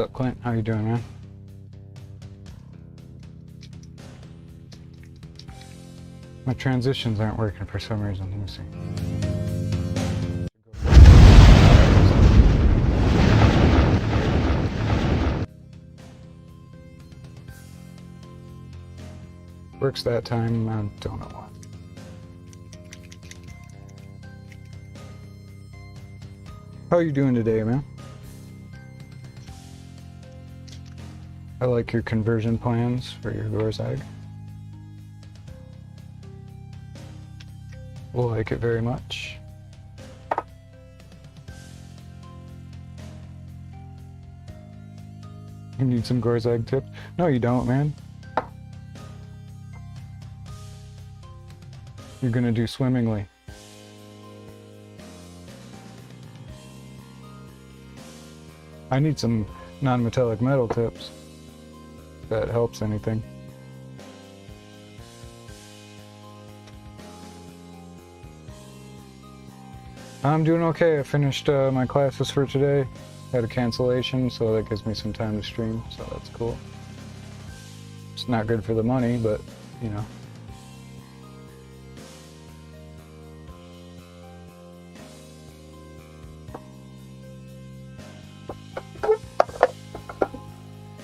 up, Clint? How you doing, man? My transitions aren't working for some reason. Let me see. Works that time, I don't know why. How you doing today, man? I like your conversion plans for your Gorzag. We'll like it very much. You need some Gorzag tips? No, you don't, man. You're gonna do swimmingly. I need some non-metallic metal tips. If that helps anything. I'm doing okay. I finished my classes for today. Had a cancellation, so that gives me some time to stream, so that's cool. It's not good for the money, but, you know.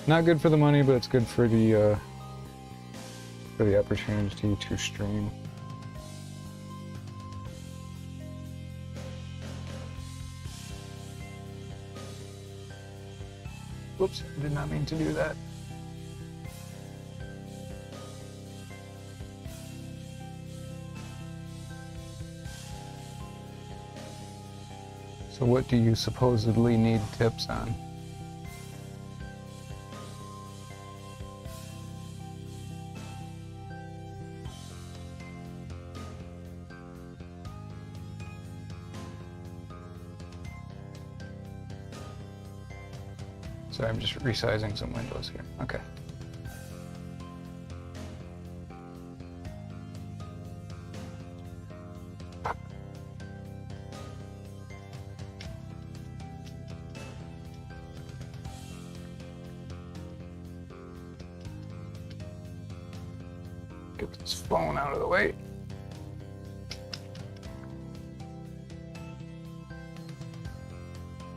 Not good for the money, but it's good for the opportunity to stream. Whoops, I did not mean to do that. So what do you supposedly need tips on? Sorry, I'm just resizing some windows here. Okay. Get this phone out of the way.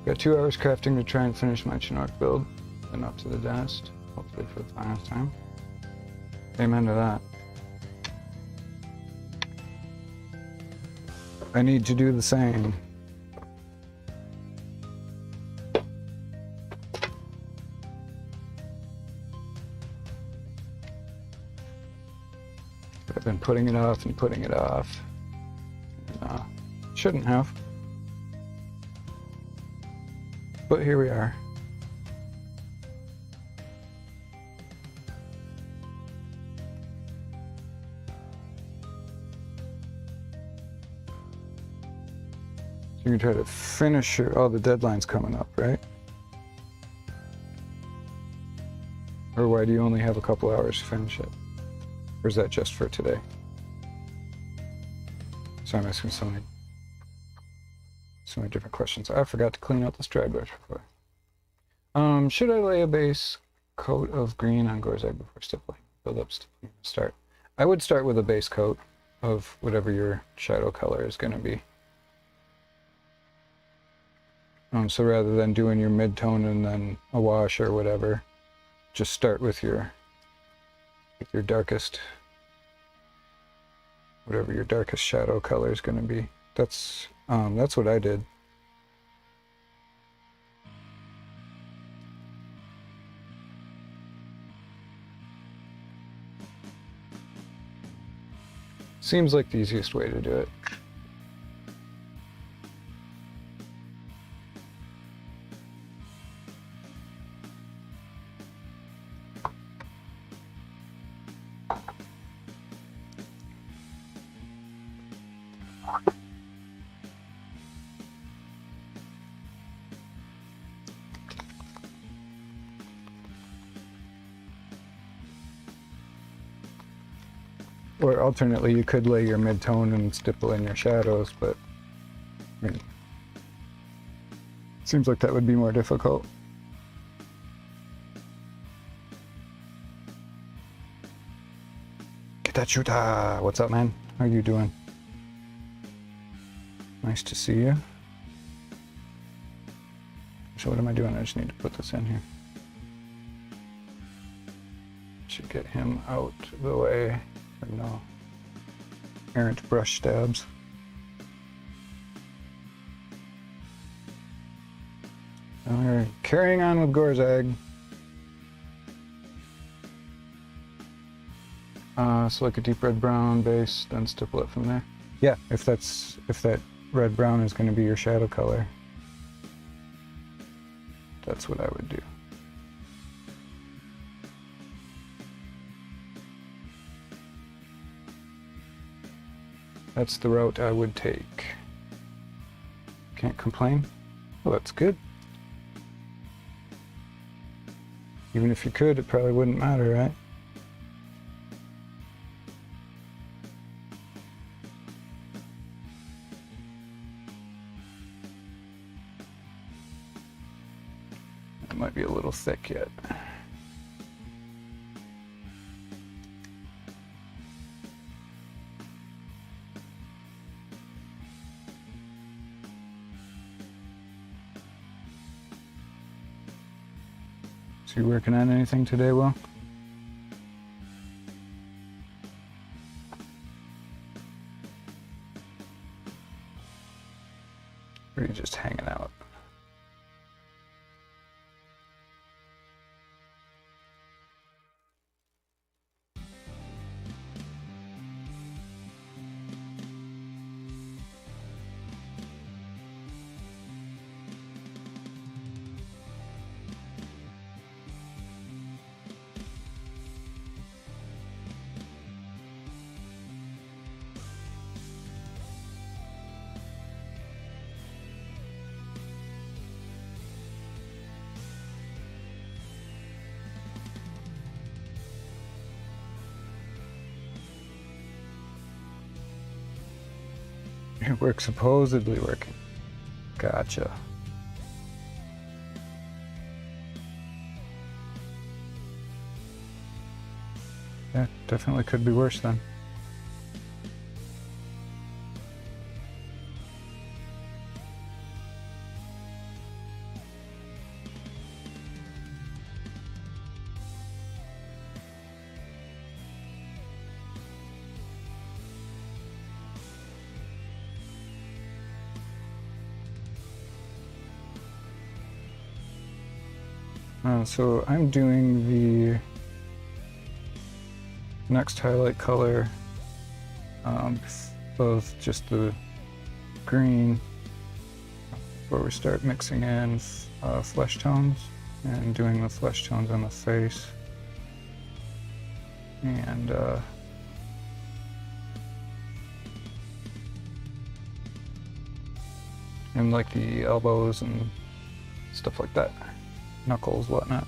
Got 2 hours crafting to try and finish my Chinook build, then up to the dentist, hopefully for the final time. Amen to that. I need to do the same. But I've been putting it off and putting it off. Shouldn't have. But here we are. So you can try to finish your, oh, the deadline's coming up, right? Or why do you only have a couple hours to finish it? Or is that just for today? So I'm asking so many different questions. I forgot to clean out the stragglers before. Should I lay a base coat of green on Gorzag before stippling? Build up stippling. Start. I would start with a base coat of whatever your shadow color is going to be. So rather than doing your mid-tone and then a wash or whatever, just start with your darkest, whatever your darkest shadow color is going to be. That's what I did. Seems like the easiest way to do it. Or alternately, you could lay your mid-tone and stipple in your shadows, but I mean, it seems like that would be more difficult. chuta. What's up, man? How you doing? Nice to see you. So what am I doing? I just need to put this in here. Should get him out of the way. No errant brush stabs. And we're carrying on with Gorzag. So like a deep red brown base, then stipple it from there. Yeah, if that red brown is going to be your shadow color, that's what I would do. That's the route I would take. Can't complain. Well, that's good. Even if you could, it probably wouldn't matter, right? It might be a little thick yet. So you working on anything today, Will? Or are you just hanging out? Your work supposedly working. Gotcha. Yeah, definitely could be worse then. So I'm doing the next highlight color, both just the green before we start mixing in flesh tones and doing the flesh tones on the face. And like the elbows and stuff like that. Knuckles, whatnot.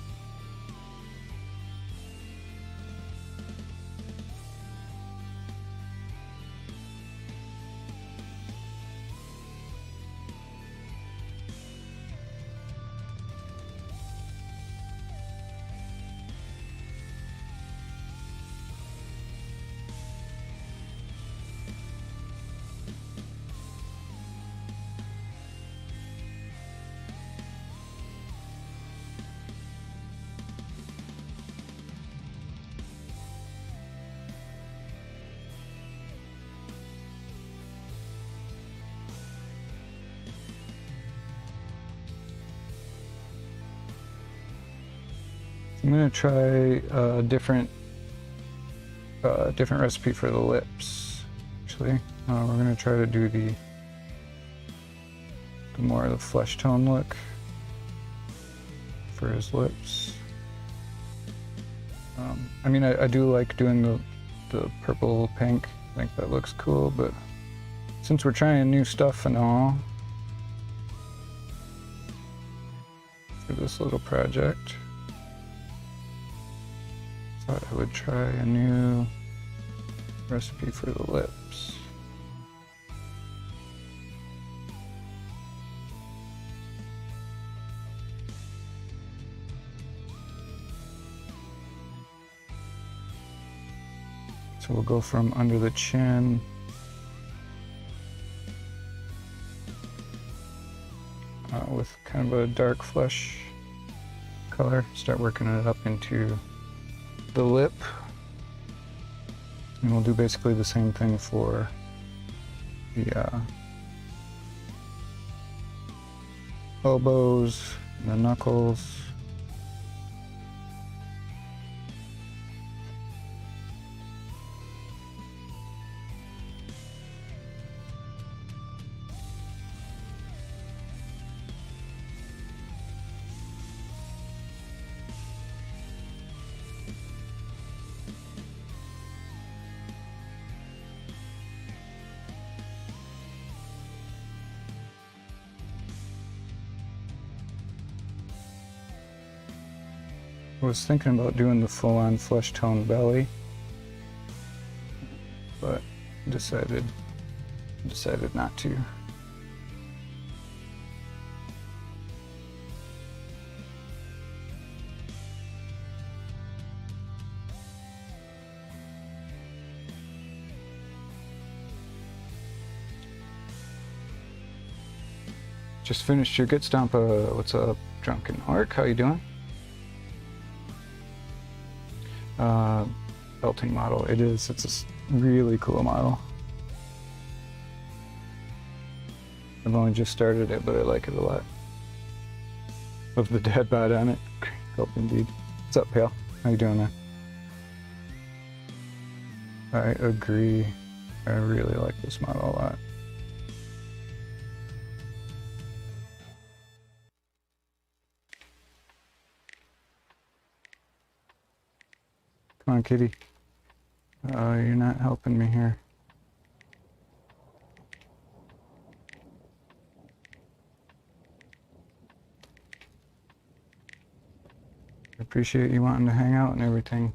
I'm gonna try a different recipe for the lips. Actually, we're gonna try to do the more of the flesh tone look for his lips. I mean, I do like doing the purple pink. I think that looks cool, but since we're trying new stuff and all for this little project, thought I would try a new recipe for the lips. So we'll go from under the chin. With kind of a dark flesh color. Start working it up into the lip. And we'll do basically the same thing for the elbows and the knuckles. I was thinking about doing the full-on flesh tone belly, but decided not to. Just finished your Gitstompa. What's up, Drunken Orc? How you doing? Belting model. It is. It's a really cool model. I've only just started it, but I like it a lot. Love the dad bod on it. Help indeed. What's up, Pale? How you doing, man? I agree. I really like this model a lot. Come on, kitty. Oh, you're not helping me here. I appreciate you wanting to hang out and everything.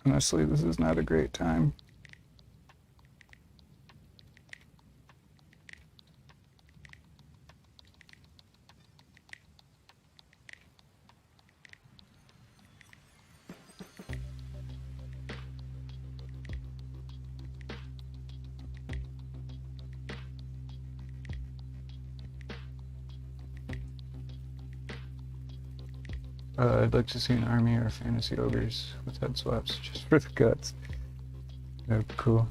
Honestly, this is not a great time. I'd like to see an army or fantasy ogres with head swaps just for the guts. That'd be cool.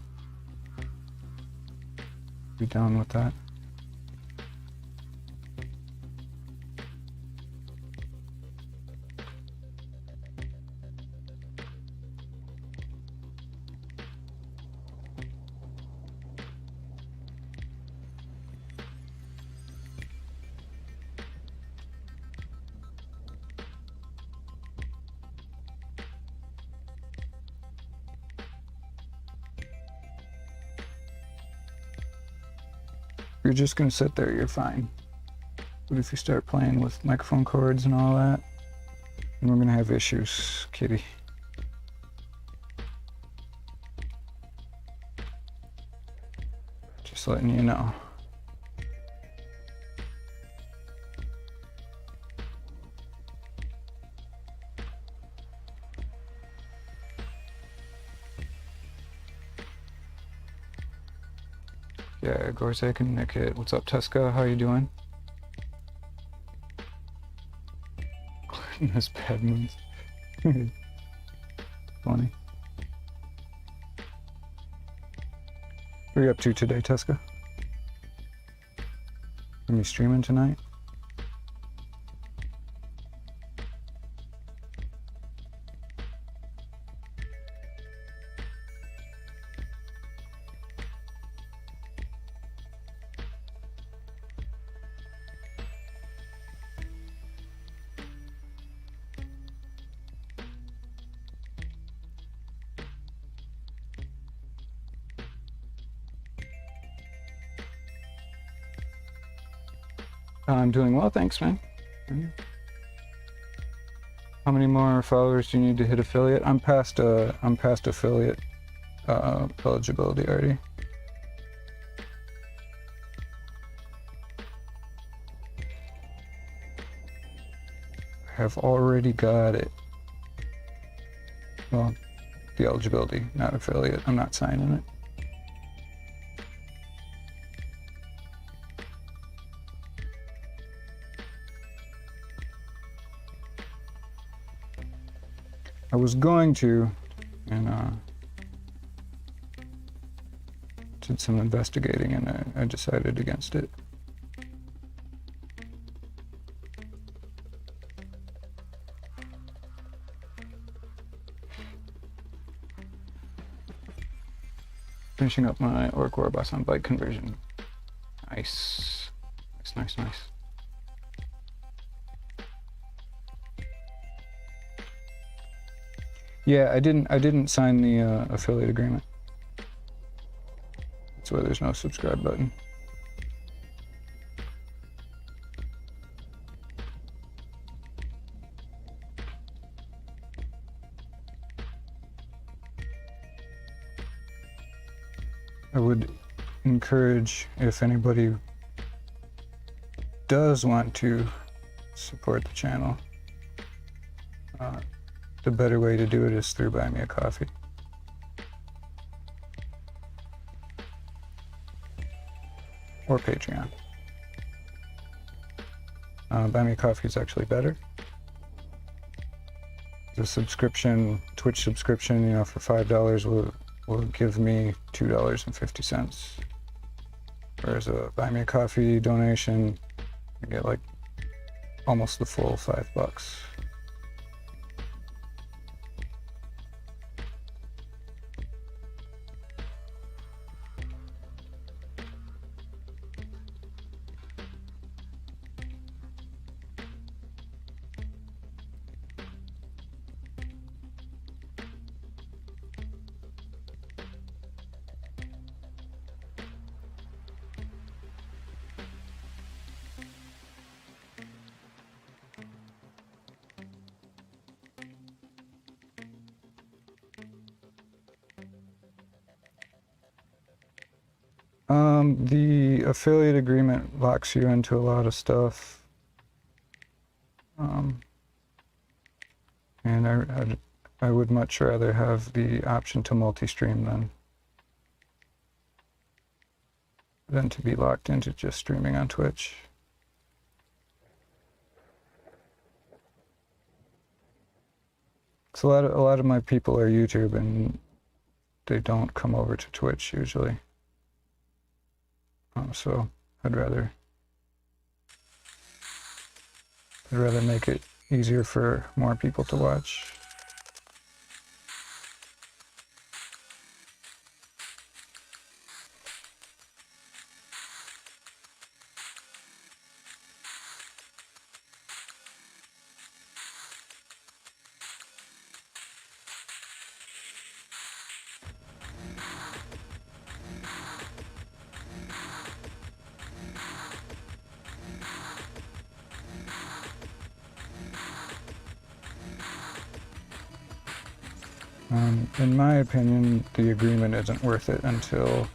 Be down with that. If you're just gonna sit there, you're fine. But if you start playing with microphone cords and all that, then we're gonna have issues, kitty. Just letting you know. Yeah, Gorzag and Nick it. What's up, Teska? How you doing? This bad moons. Funny. What are you up to today, Teska? Are you streaming tonight? I'm doing well, thanks, man. How many more followers do you need to hit affiliate? I'm past affiliate eligibility already. I have already got it. Well, the eligibility, not affiliate. I'm not signing it. I was going to, and did some investigating, and I decided against it. Finishing up my Orc Warboss on bike conversion. Nice. Nice. Yeah, I didn't sign the affiliate agreement. That's why there's no subscribe button. I would encourage, if anybody does want to support the channel, the better way to do it is through Buy Me a Coffee. Or Patreon. Buy Me a Coffee is actually better. The subscription, Twitch subscription, you know, for $5 will give me $2.50. Whereas a Buy Me a Coffee donation, I get like almost the full $5. The affiliate agreement locks you into a lot of stuff. And I would much rather have the option to multi-stream than to be locked into just streaming on Twitch. So a lot of my people are YouTube, and they don't come over to Twitch usually. So I'd rather make it easier for more people to watch. In my opinion, the agreement isn't worth it until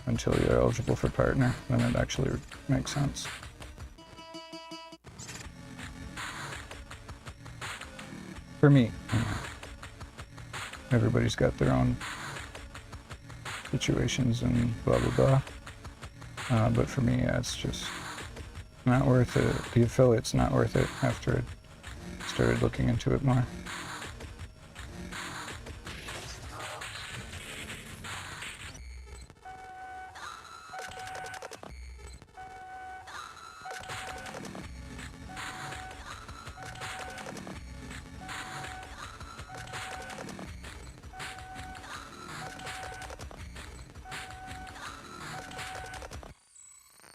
you're eligible for partner. Then it actually makes sense. For me, everybody's got their own situations and blah blah blah. But for me, yeah, it's just not worth it. The affiliate's not worth it after I started looking into it more.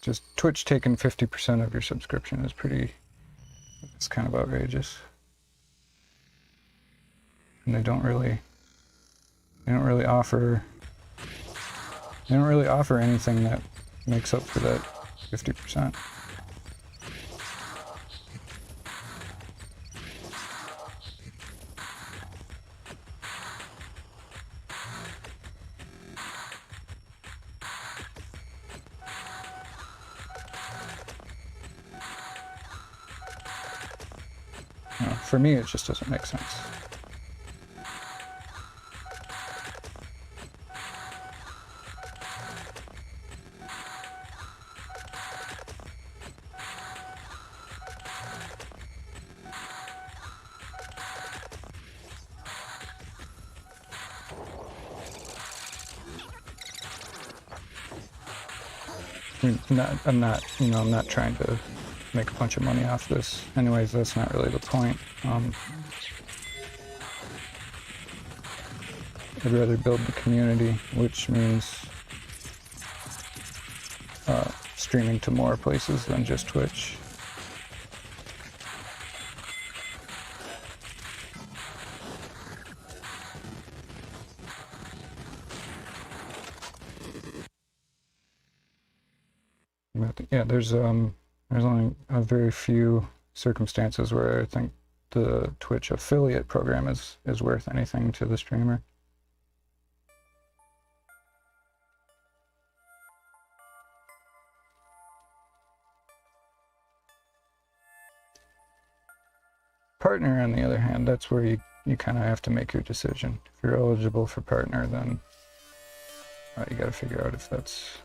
Just Twitch taking 50% of your subscription is it's kind of outrageous. And they don't really offer anything that makes up for that 50%. for me, it just doesn't make sense. I'm not, you know, I'm not trying to make a bunch of money off this. Anyways, that's not really the point. I'd rather build the community, which means streaming to more places than just Twitch. Yeah, there's only a very few circumstances where I think the Twitch affiliate program is worth anything to the streamer. Partner, on the other hand, that's where you kind of have to make your decision. If you're eligible for partner, then you got to figure out if that's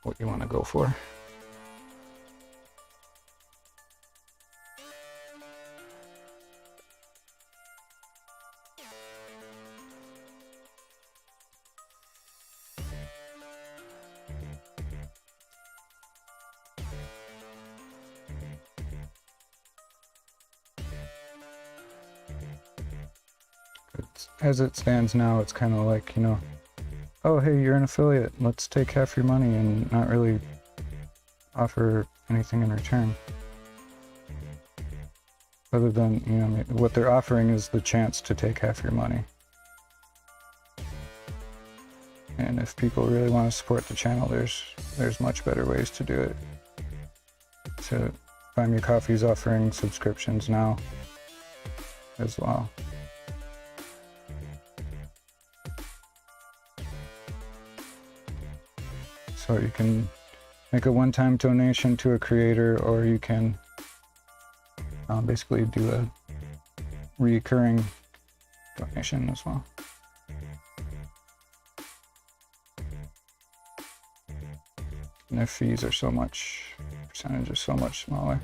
what you want to go for. As it stands now, it's kind of like, you know, oh, hey, you're an affiliate, let's take half your money and not really offer anything in return. Other than, you know, what they're offering is the chance to take half your money. And if people really want to support the channel, there's much better ways to do it. So Buy Me Coffee is offering subscriptions now as well. So you can make a one-time donation to a creator, or you can basically do a recurring donation as well. And their fees are so much, percentage is so much smaller.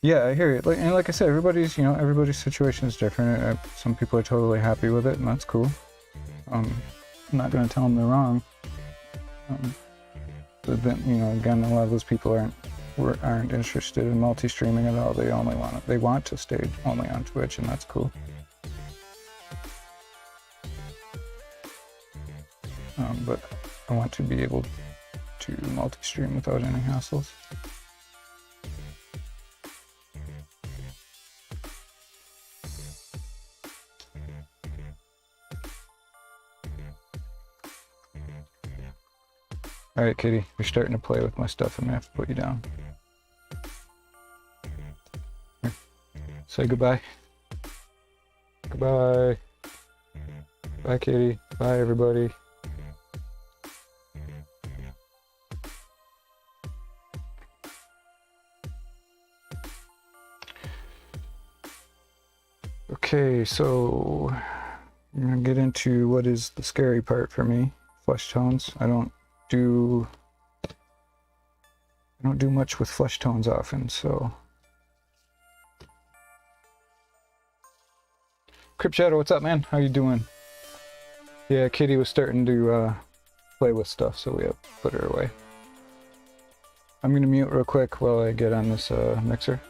Yeah, I hear you. And like I said, everybody's situation is different. Some people are totally happy with it, and that's cool. I'm not going to tell them they're wrong. But then, again, a lot of those people aren't interested in multi-streaming at all. They want to stay only on Twitch, and that's cool. But I want to be able to multi-stream without any hassles. Alright, Kitty, you're starting to play with my stuff. I'm gonna have to put you down. Here. Say goodbye. Goodbye. Bye, Kitty. Bye, everybody. Okay, so I'm gonna get into what is the scary part for me. Flesh tones. I don't do much with flesh tones often, so. Crypt Shadow, what's up, man? How you doing? Yeah, Kitty was starting to play with stuff, so we have to put her away. I'm gonna mute real quick while I get on this mixer.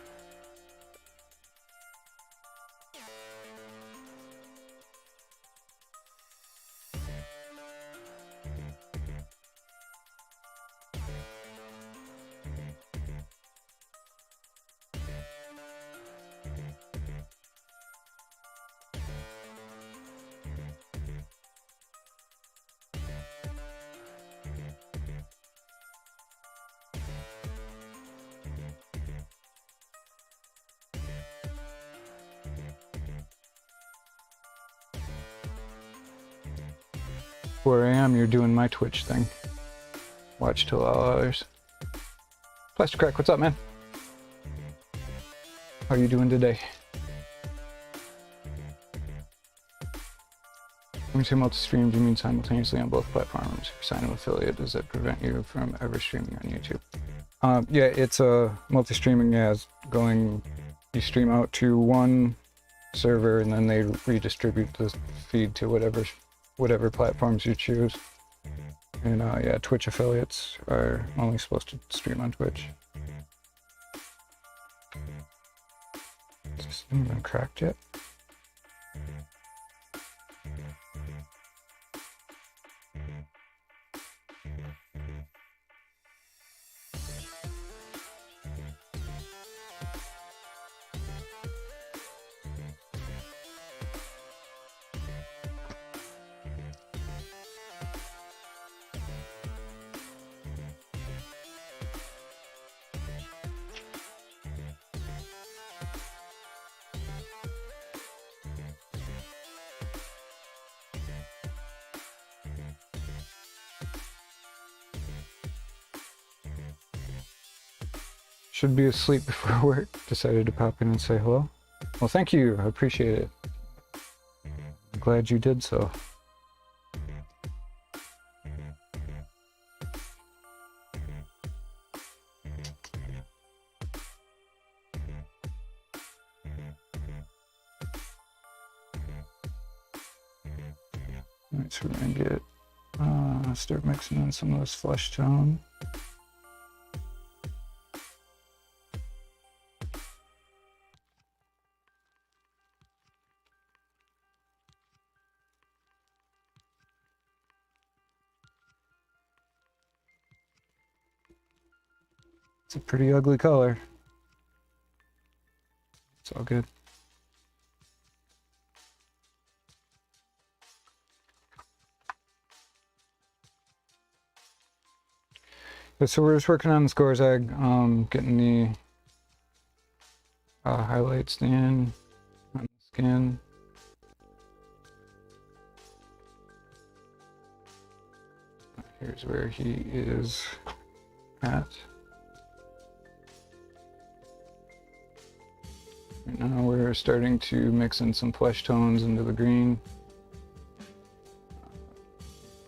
4 a.m. you're doing my Twitch thing. Watch till all hours. Plastic Crack, what's up, man? How are you doing today? When you say multi-stream, do you mean simultaneously on both platforms? If you sign an affiliate, does that prevent you from ever streaming on YouTube? Yeah, it's a multi-streaming as going, you stream out to one server and then they redistribute the feed to whatever platforms you choose. And yeah, Twitch affiliates are only supposed to stream on Twitch. Has this thing been cracked yet? Should be asleep before work. Decided to pop in and say hello. Well, thank you. I appreciate it. I'm glad you did so. Alright, so we're gonna get start mixing in some of this flesh tone. It's a pretty ugly color. It's all good. Yeah, so we're just working on this Gorzag, getting the highlights in on the skin. Here's where he is at. Right now we're starting to mix in some flesh tones into the green.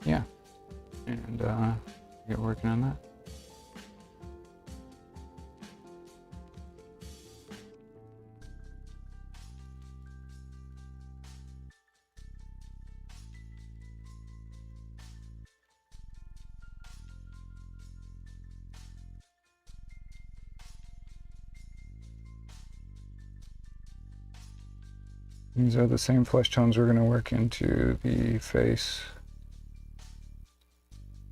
Yeah, and get working on that. These are the same flesh tones we're going to work into the face,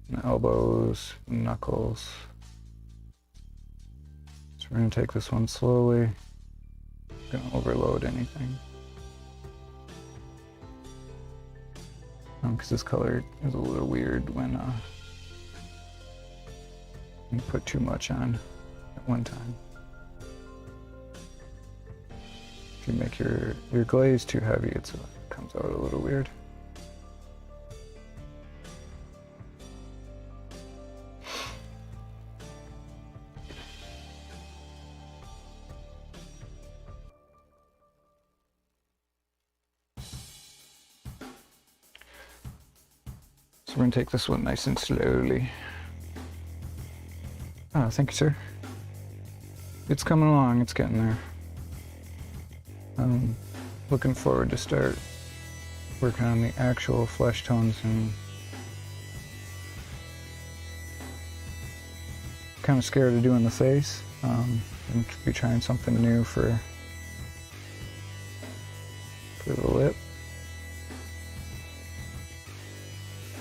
the elbows, knuckles. So we're going to take this one slowly. Not going to overload anything. Because this color is a little weird when you put too much on at one time. If you make your glaze too heavy, it comes out a little weird. So we're going to take this one nice and slowly. Oh, thank you, sir. It's coming along, it's getting there. I'm looking forward to start working on the actual flesh tones and kind of scared of doing the face. I'm going to be trying something new for the lip.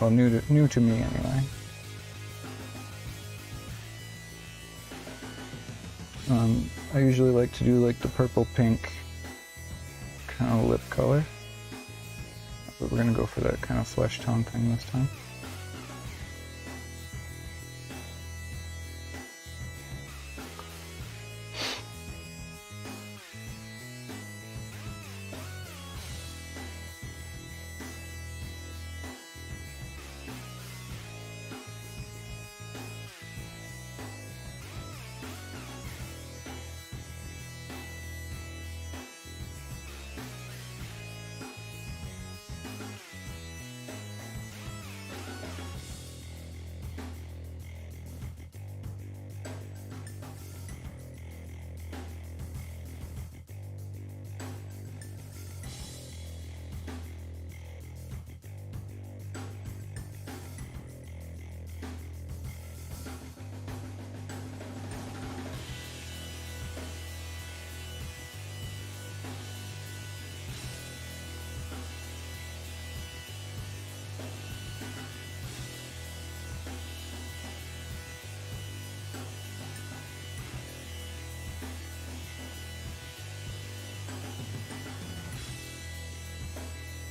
Well, new to me anyway. I usually like to do like the purple pink kind of lip color, but we're gonna go for that kind of flesh tone thing this time.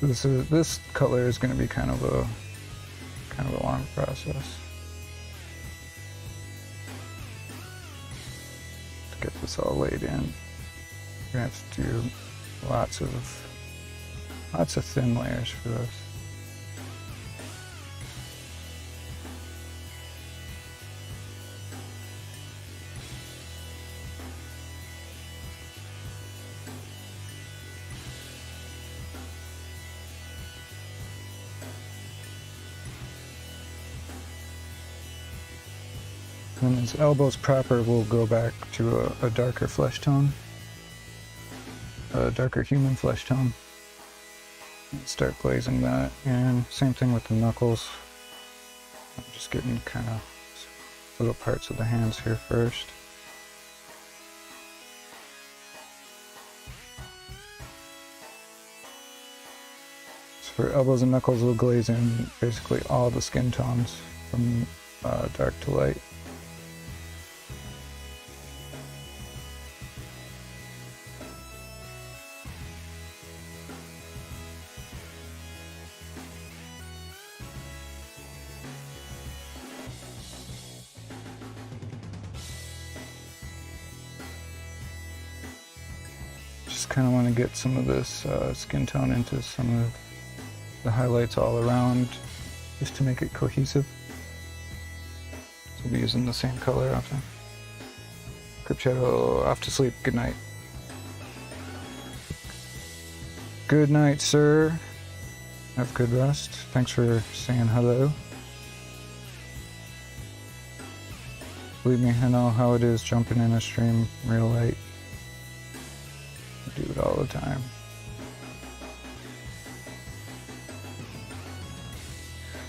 This color is going to be kind of a long process to get this all laid in. We're gonna have to do lots of thin layers for this. When his elbows proper, we'll go back to a darker flesh tone, a darker human flesh tone, and start glazing that. And same thing with the knuckles. I'm just getting kind of little parts of the hands here first. So for elbows and knuckles, we'll glaze in basically all the skin tones from dark to light. Just kind of want to get some of this skin tone into some of the highlights all around, just to make it cohesive. So we'll be using the same color often. Crypt Shadow, off to sleep. Good night. Good night, sir. Have good rest. Thanks for saying hello. Believe me, I know how it is jumping in a stream real late. I do it all the time.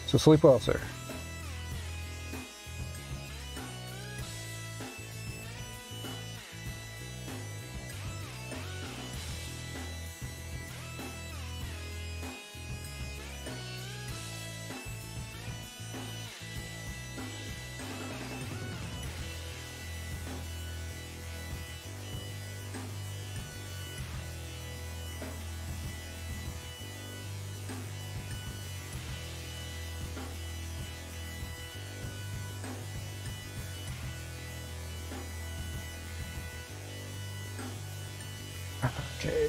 So sleep well, sir. Okay.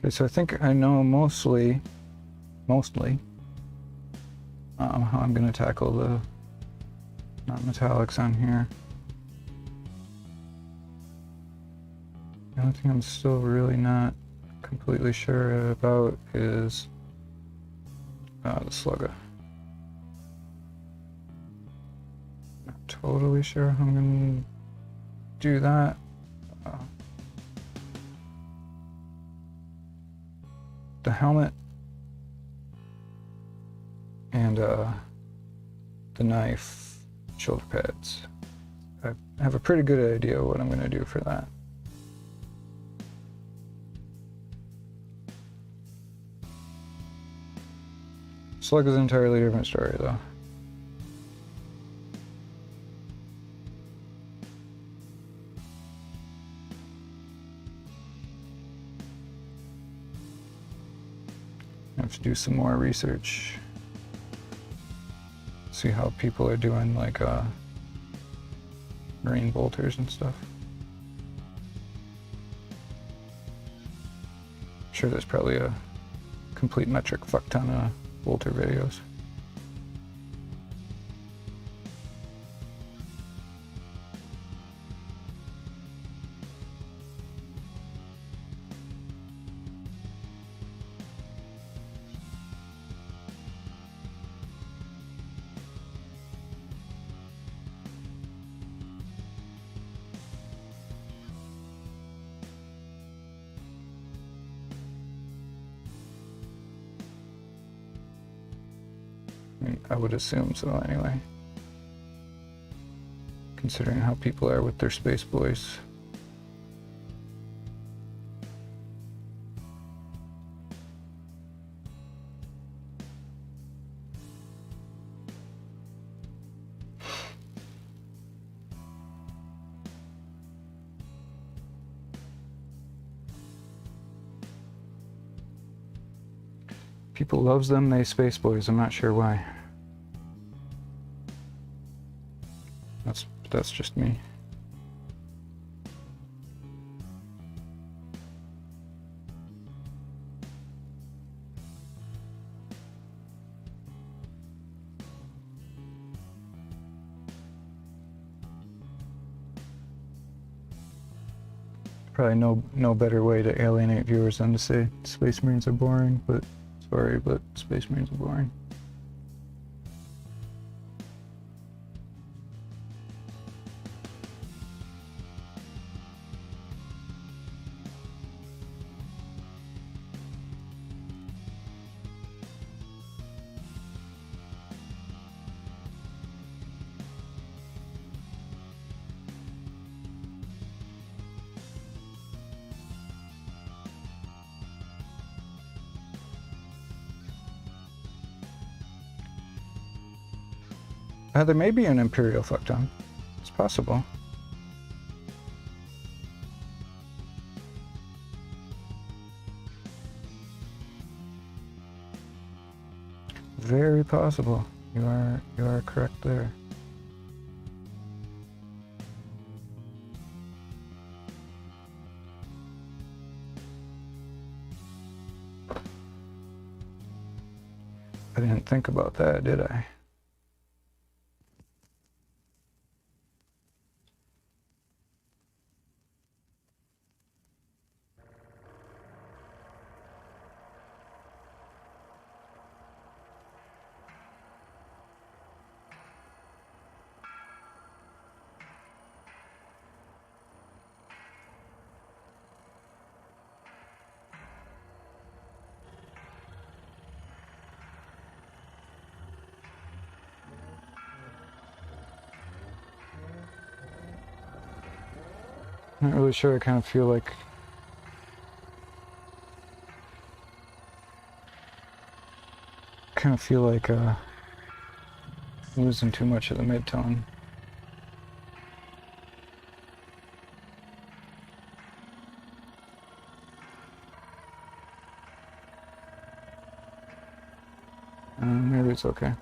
Okay, so I think I know mostly how I'm going to tackle the non-metallics on here. The only thing I'm still really not completely sure about is the slugger. Not totally sure how I'm going to do that. The helmet and the knife shoulder pads. I have a pretty good idea what I'm going to do for that. Slug is an entirely different story though. I have to do some more research. See how people are doing like marine bolters and stuff. I'm sure there's probably a complete metric fuck ton of bolter videos. I mean, I would assume so anyway. Considering how people are with their space boys. People loves them, they space boys. I'm not sure why. That's just me. Probably no better way to alienate viewers than to say Space Marines are boring, but sorry, but Space Marines are boring. There may be an Imperial fuckton. It's possible. Very possible. You are correct there. I didn't think about that, did I? Not really sure. I kind of feel like losing too much of the mid-tone. Maybe it's okay.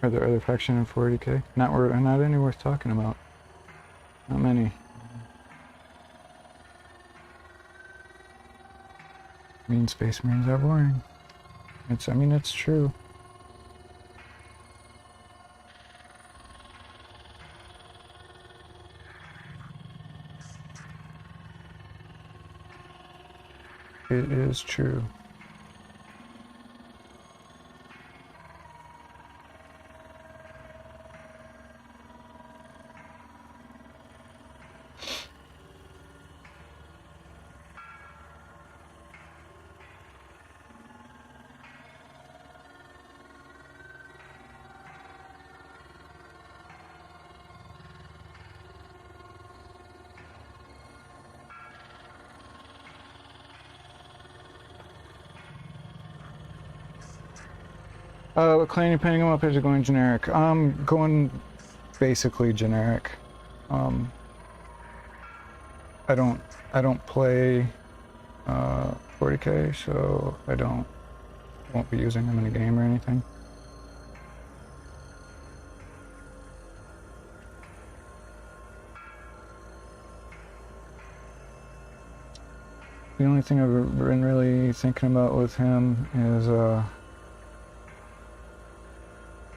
Are there other faction in 40k? Not any worth talking about. Not many. I mean, Space Marines are boring. I mean, it's true. It is true. What clan you paying them up? Is it going generic? Going basically generic. I don't play 40k, so won't be using them in a game or anything. The only thing I've been really thinking about with him is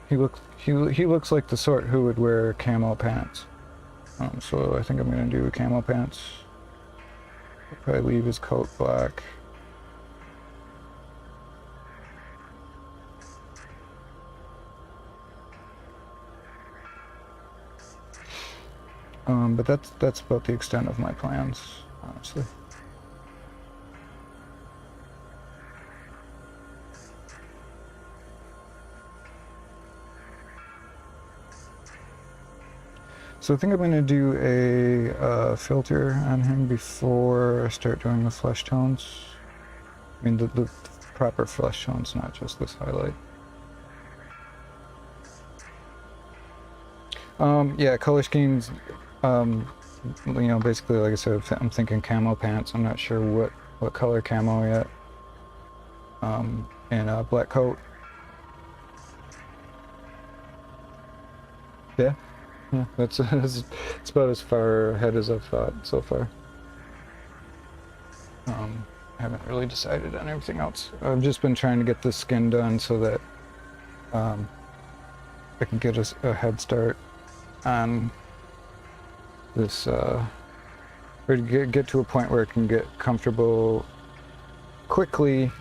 he looks like the sort who would wear camo pants. So I think I'm gonna do camo pants. I'll probably leave his coat black. But that's about the extent of my plans, honestly. So I think I'm going to do a filter on him before I start doing the flesh tones. I mean the proper flesh tones, not just this highlight. Yeah, color schemes, you know, basically, like I said, I'm thinking camo pants. I'm not sure what color camo yet. And a black coat. Yeah, yeah, that's about as far ahead as I've thought so far. I haven't really decided on everything else. I've just been trying to get the skin done so that I can get a head start on this, or get to a point where I can get comfortable quickly,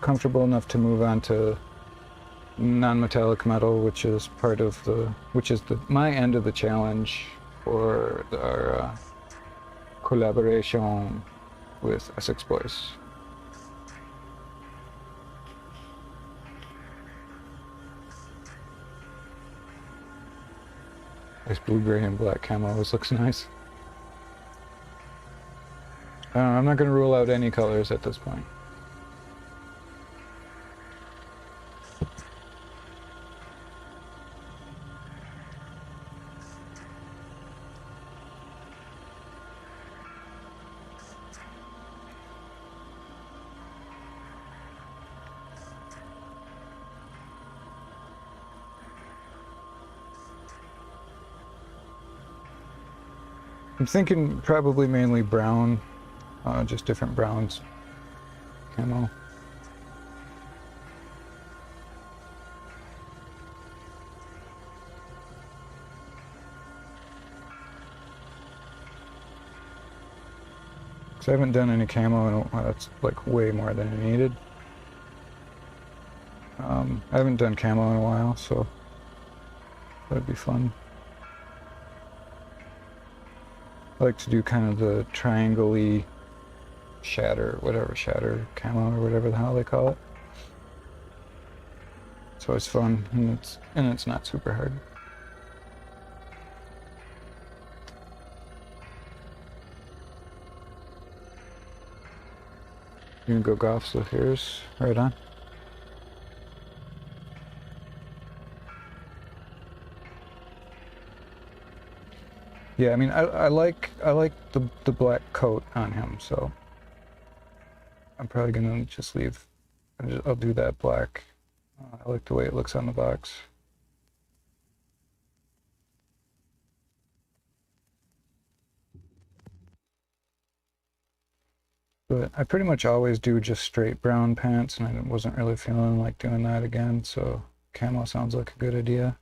comfortable enough to move on to non-metallic metal, which is my end of the challenge for our collaboration with Essex Boys. This blue, gray, and black camo always looks nice. I'm not going to rule out any colors at this point. I'm thinking probably mainly brown, just different browns, camo. Because I haven't done any camo, and that's like way more than I needed. I haven't done camo in a while, so that'd be fun. I like to do kind of the triangle-y shatter camo or whatever the hell they call it. It's always fun, and it's not super hard. You can go golf, so here's right on. Yeah, I mean, I like the black coat on him, so I'm probably gonna just leave. I'll do that black. I like the way it looks on the box. But I pretty much always do just straight brown pants, and I wasn't really feeling like doing that again, so camo sounds like a good idea.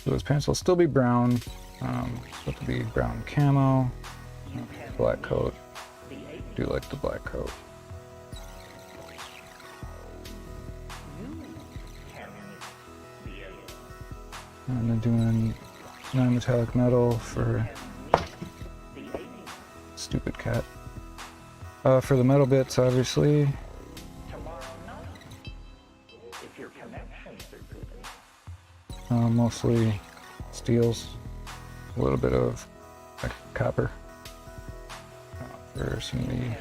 So those pants will still be brown. Supposed to be brown camo, black coat. Do like the black coat. And then doing non-metallic metal for stupid cat. For the metal bits, obviously. Mostly steels, a little bit of copper for some of the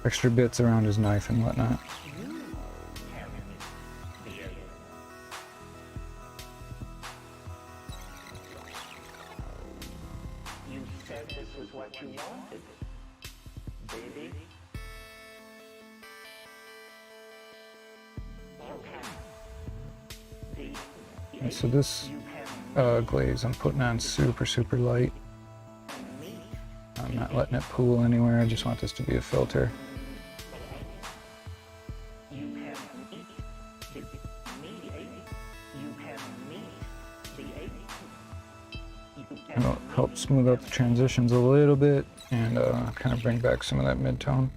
extra bits around his knife and whatnot. You said this was what you wanted, baby. And so this glaze I'm putting on super light. I'm not letting it pool anywhere. I just want this to be a filter. You smooth out the transitions a little bit and kind of bring back some of that mid-tone.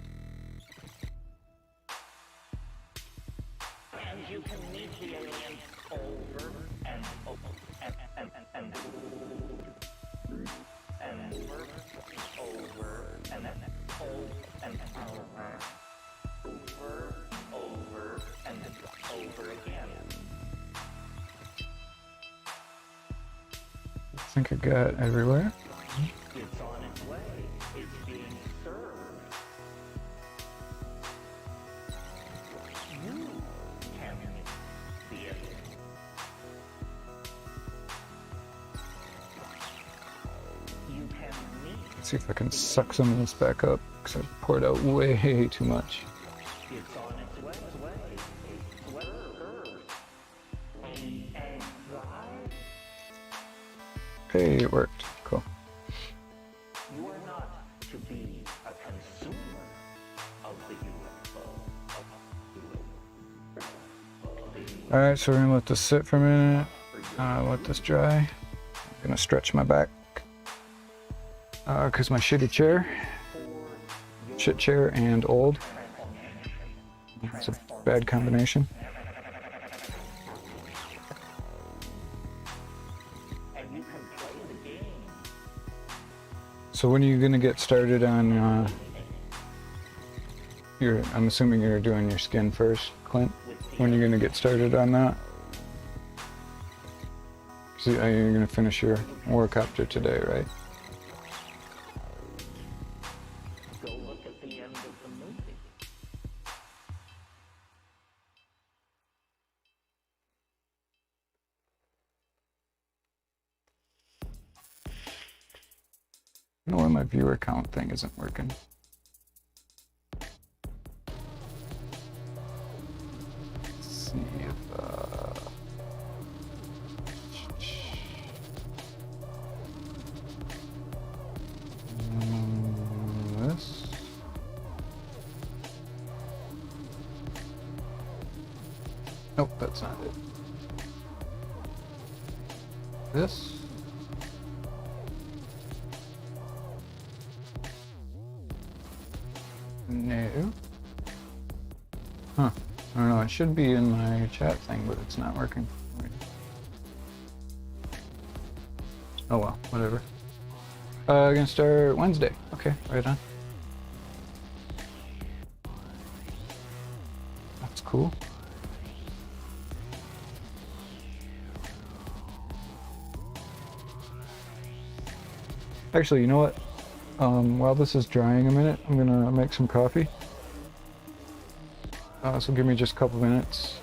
And you can meet the alien over and over and over and over and over again. I think I got everywhere. It's on its way. It's being served. You can meet the alien. You can meet. Let's see if I can suck some of this back up because I poured out way too much. It's on its way. It's served. And Hey, it worked. Cool. you are not to be a consumer of the UFO. Alright, so we're gonna let this sit for a minute. Let this dry. I'm gonna stretch my back. Because my shitty chair. Shit chair and old. It's a bad combination. And you can play the game. So when are you gonna get started on I'm assuming you're doing your skin first, Clint? When are you gonna get started on that? So you're gonna finish your warcopter today, right? Go look at the end of the movie. I don't know why my viewer count thing isn't working. Let's see if this. Nope, that's not it. This. No. Huh. I don't know, it should be in my chat thing, but it's not working. Oh well, whatever. Gonna start Wednesday. Okay, right on. That's cool. Actually, you know what? While this is drying a minute, I'm gonna make some coffee. So give me just a couple minutes.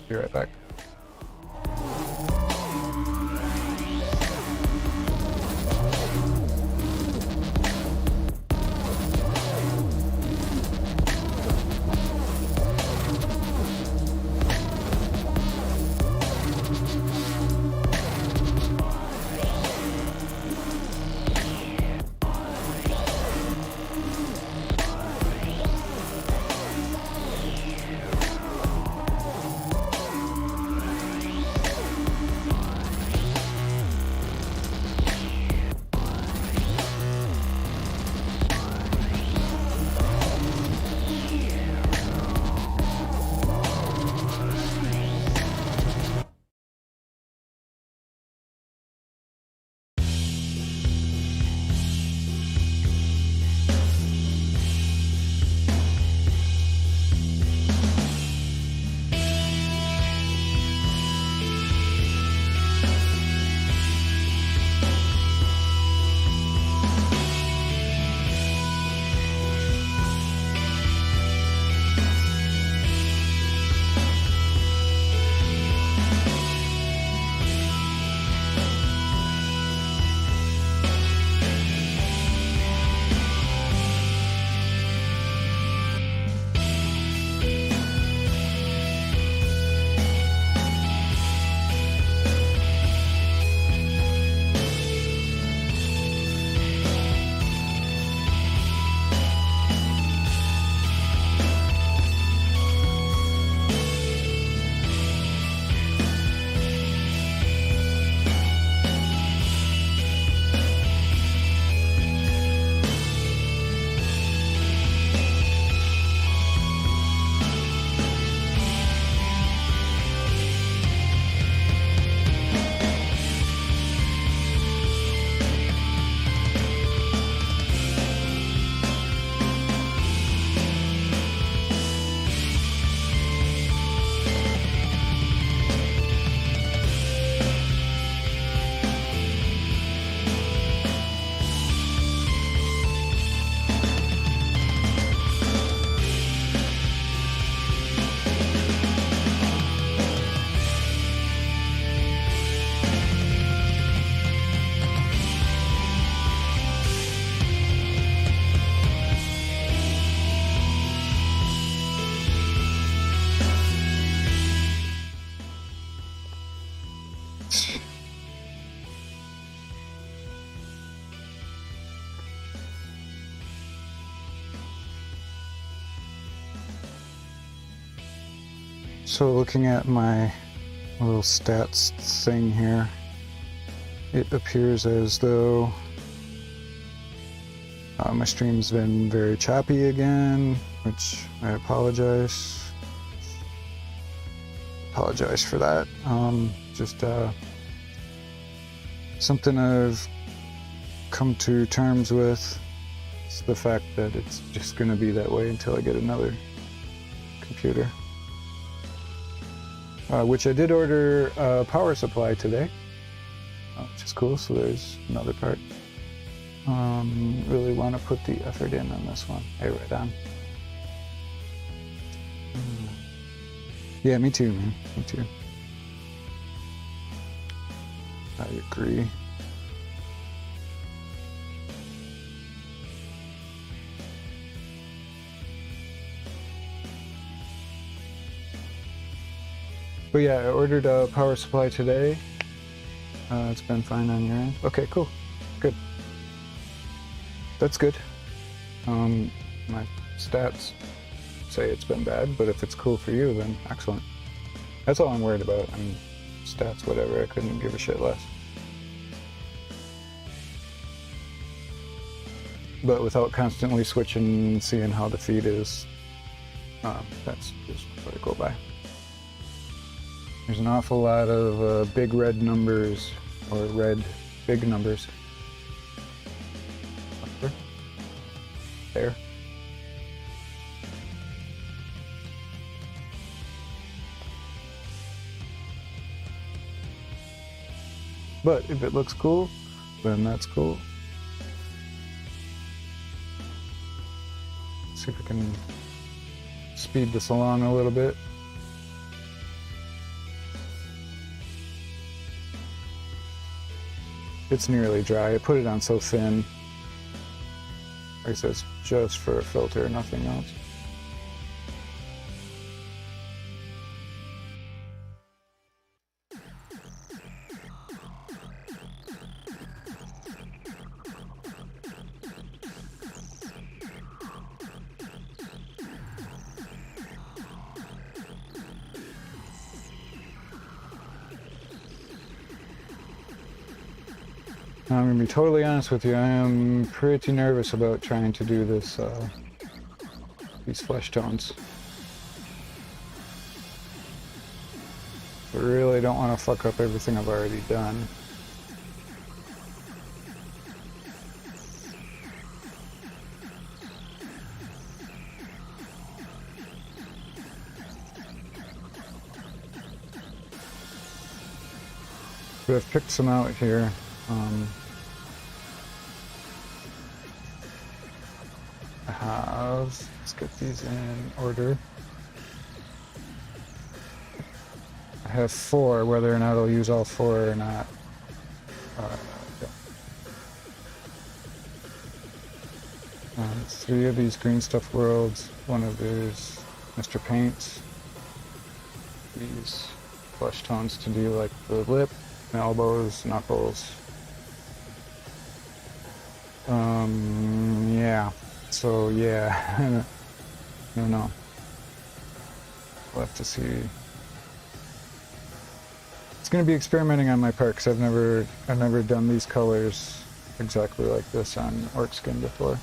Be right back. So looking at my little stats thing here, it appears as though my stream's been very choppy again, which I apologize. Apologize for that. Just something I've come to terms with. It's the fact that it's just going to be that way until I get another computer. Which I did order a power supply today, which is cool, so there's another part. Really want to put the effort in on this one. Hey, right on. Yeah, me too, man. Me too. I agree. But yeah, I ordered a power supply today. It's been fine on your end. Okay, cool. Good. That's good. My stats say it's been bad, but if it's cool for you, then excellent. That's all I'm worried about. I mean, stats, whatever. I couldn't give a shit less. But without constantly switching and seeing how the feed is, that's just what I go by. There's an awful lot of big red numbers, or red big numbers. There. But if it looks cool, then that's cool. Let's see if we can speed this along a little bit. It's nearly dry. I put it on so thin. Like I said, it's just for a filter, nothing else. I'm gonna be totally honest with you, I am pretty nervous about trying to do this, these flesh tones. I really don't want to fuck up everything I've already done. But I've picked some out here. I have, let's get these in order. I have 4, whether or not I'll use all 4 or not. Yeah. 3 of these green stuff worlds, 1 of these Mr. Paints. These flesh tones to do like the lip, elbows, knuckles. Yeah. So yeah, I don't know. We'll have to see. It's going to be experimenting on my part because I've never done these colors exactly like this on orc skin before,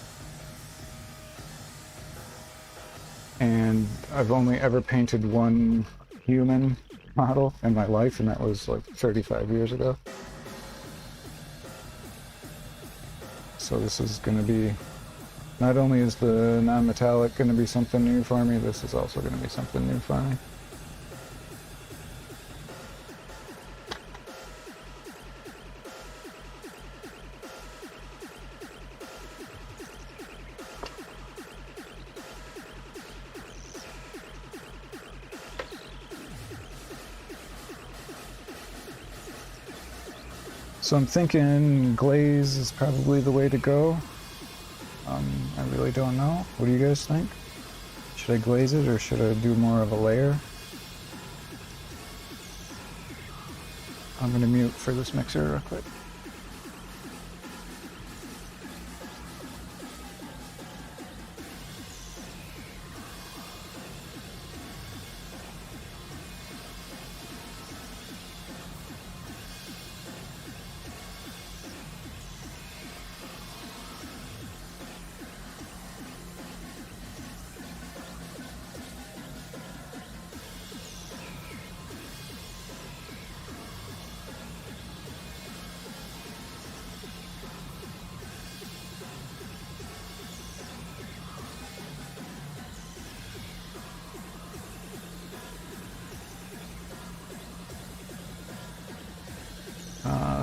and I've only ever painted one human model in my life, and that was like 35 years ago. So this is going to be, not only is the non-metallic going to be something new for me, this is also going to be something new for me. So I'm thinking glaze is probably the way to go. I really don't know. What do you guys think? Should I glaze it or should I do more of a layer? I'm gonna mute for this mixer real quick.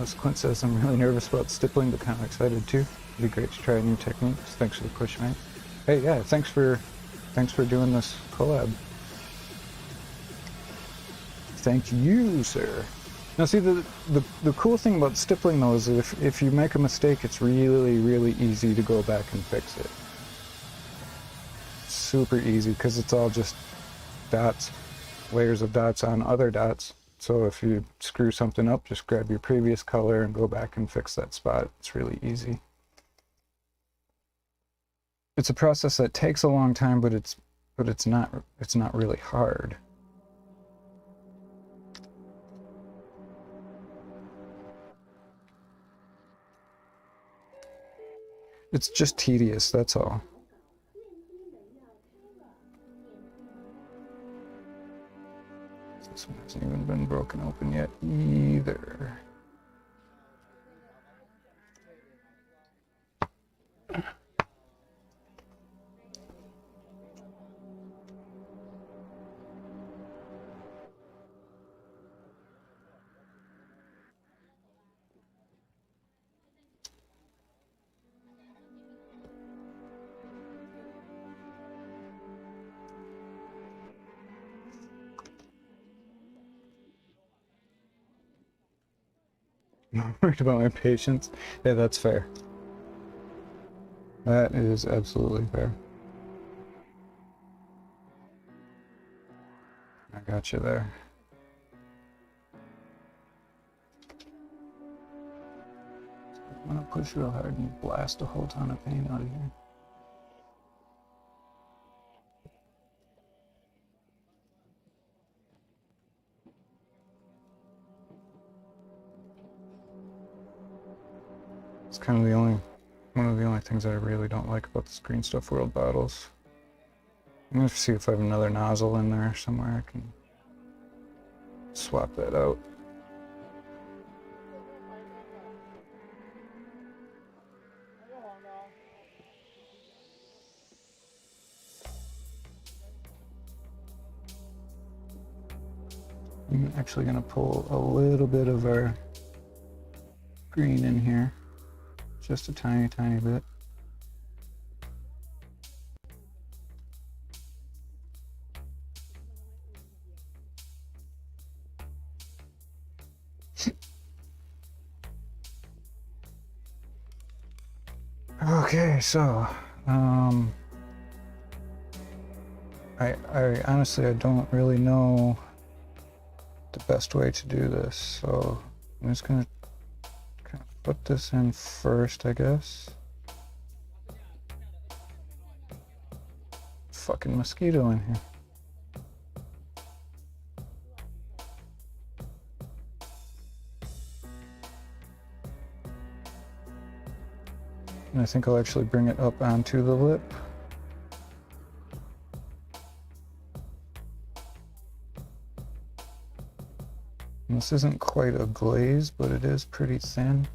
As Clint says, I'm really nervous about stippling, but kind of excited too. It'd be great to try new techniques. Thanks for the push, mate. Hey, yeah, thanks for doing this collab. Thank you, sir. Now, see, the cool thing about stippling though is that if you make a mistake, it's really, really easy to go back and fix it. Super easy because it's all just dots, layers of dots on other dots. So if you screw something up, just grab your previous color and go back and fix that spot. It's really easy. It's a process that takes a long time, but it's not really hard. It's just tedious, that's all. This one hasn't even been broken open yet either. I'm worried about my patience. Yeah, that's fair. That is absolutely fair. I got you there. I'm gonna push real hard and blast a whole ton of paint out of here. It's kind of one of the only things I really don't like about the Green Stuff World bottles. I'm gonna see if I have another nozzle in there somewhere. I can swap that out. I'm actually gonna pull a little bit of our green in here. Just a tiny, tiny bit. Okay, so, I honestly, I don't really know the best way to do this, so I'm just gonna kind of put this in first, I guess. Fucking mosquito in here. And I think I'll actually bring it up onto the lip. And this isn't quite a glaze, but it is pretty thin.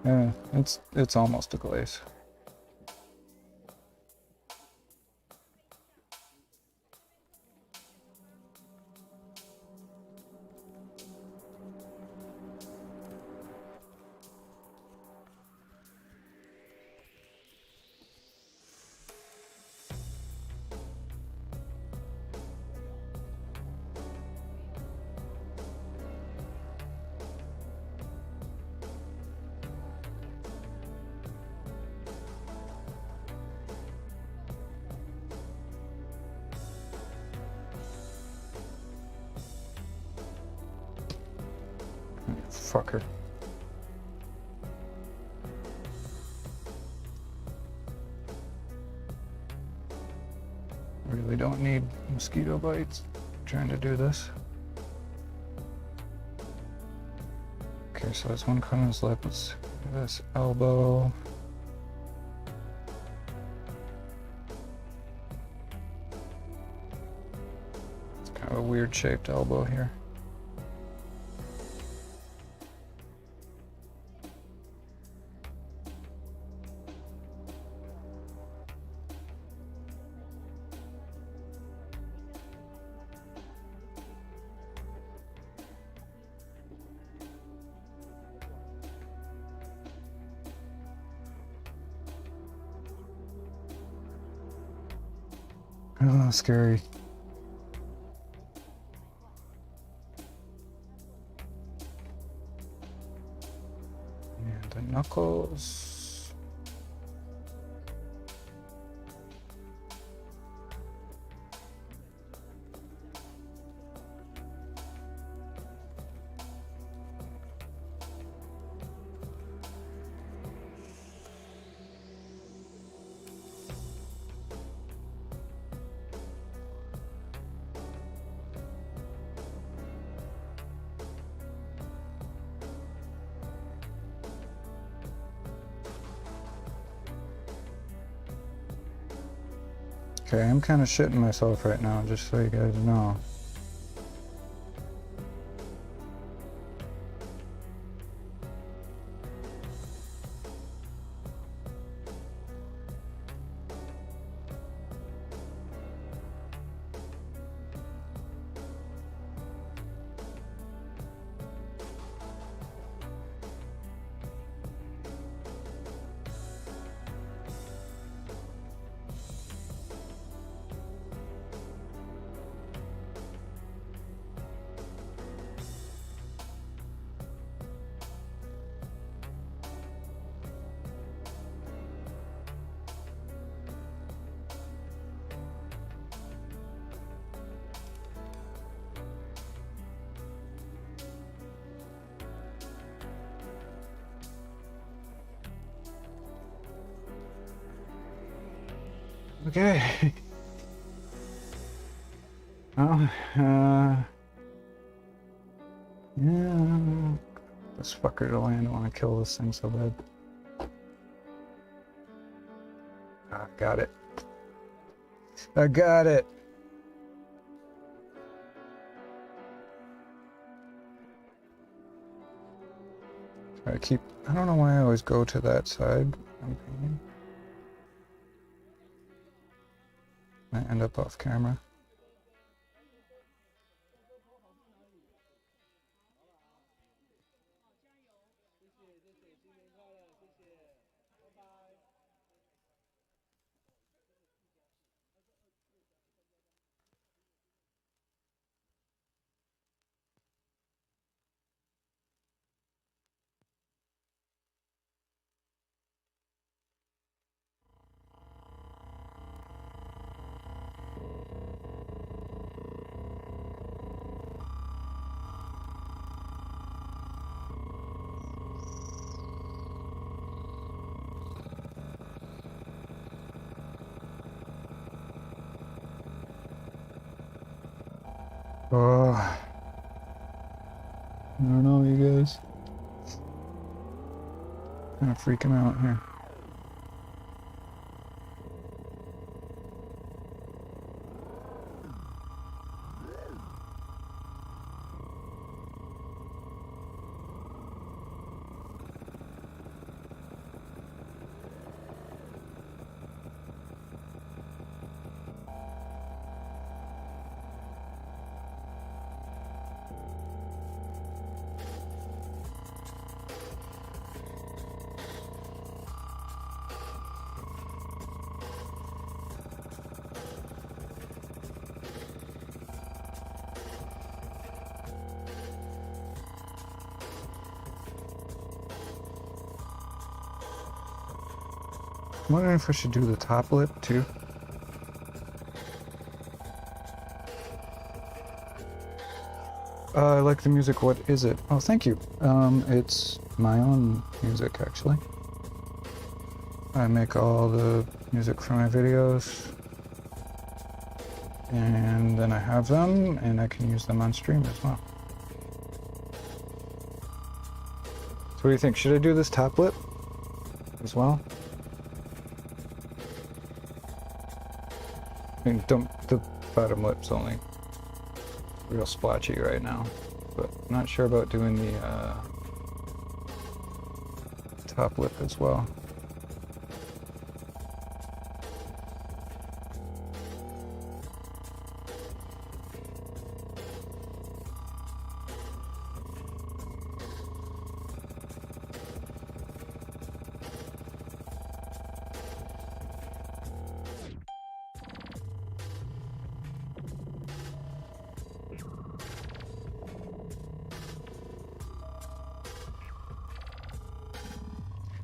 Yeah, it's almost a glaze. Fucker. Really don't need mosquito bites trying to do this. Okay, so that's one corner of his lip. Let's do this elbow. It's kind of a weird shaped elbow here. Oh, scary. And the knuckles. Okay, I'm kind of shitting myself right now, just so you guys know. Okay. Well, yeah. This fucker to land. I want to kill this thing so bad. Ah, got it. I got it. I keep. I don't know why I always go to that side. I'm painting. I end up off camera. Oh, I don't know, you guys. Kind of freaking out here. I'm wondering if I should do the top lip too. I like the music. What is it? Oh, thank you. It's my own music, actually. I make all the music for my videos. And then I have them, and I can use them on stream as well. So what do you think? Should I do this top lip as well? I mean, the bottom lip's only real splotchy right now, but I'm not sure about doing the top lip as well.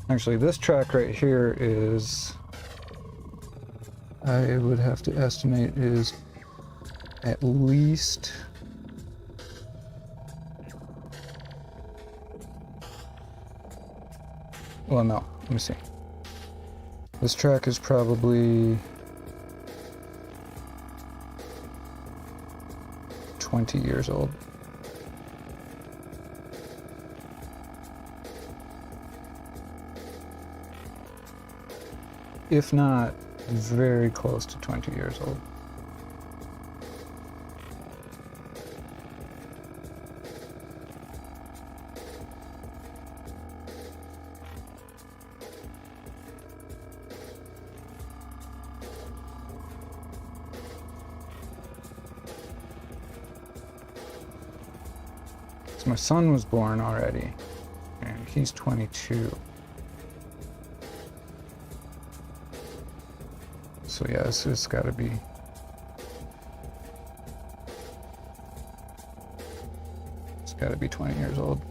Actually, this track right here is, I would have to estimate, is at least, well, no, let me see. This track is probably 20 years old. If not, very close to 20 years old. So my son was born already, and he's 22. So yeah, it's gotta be. It's gotta be 20 years old.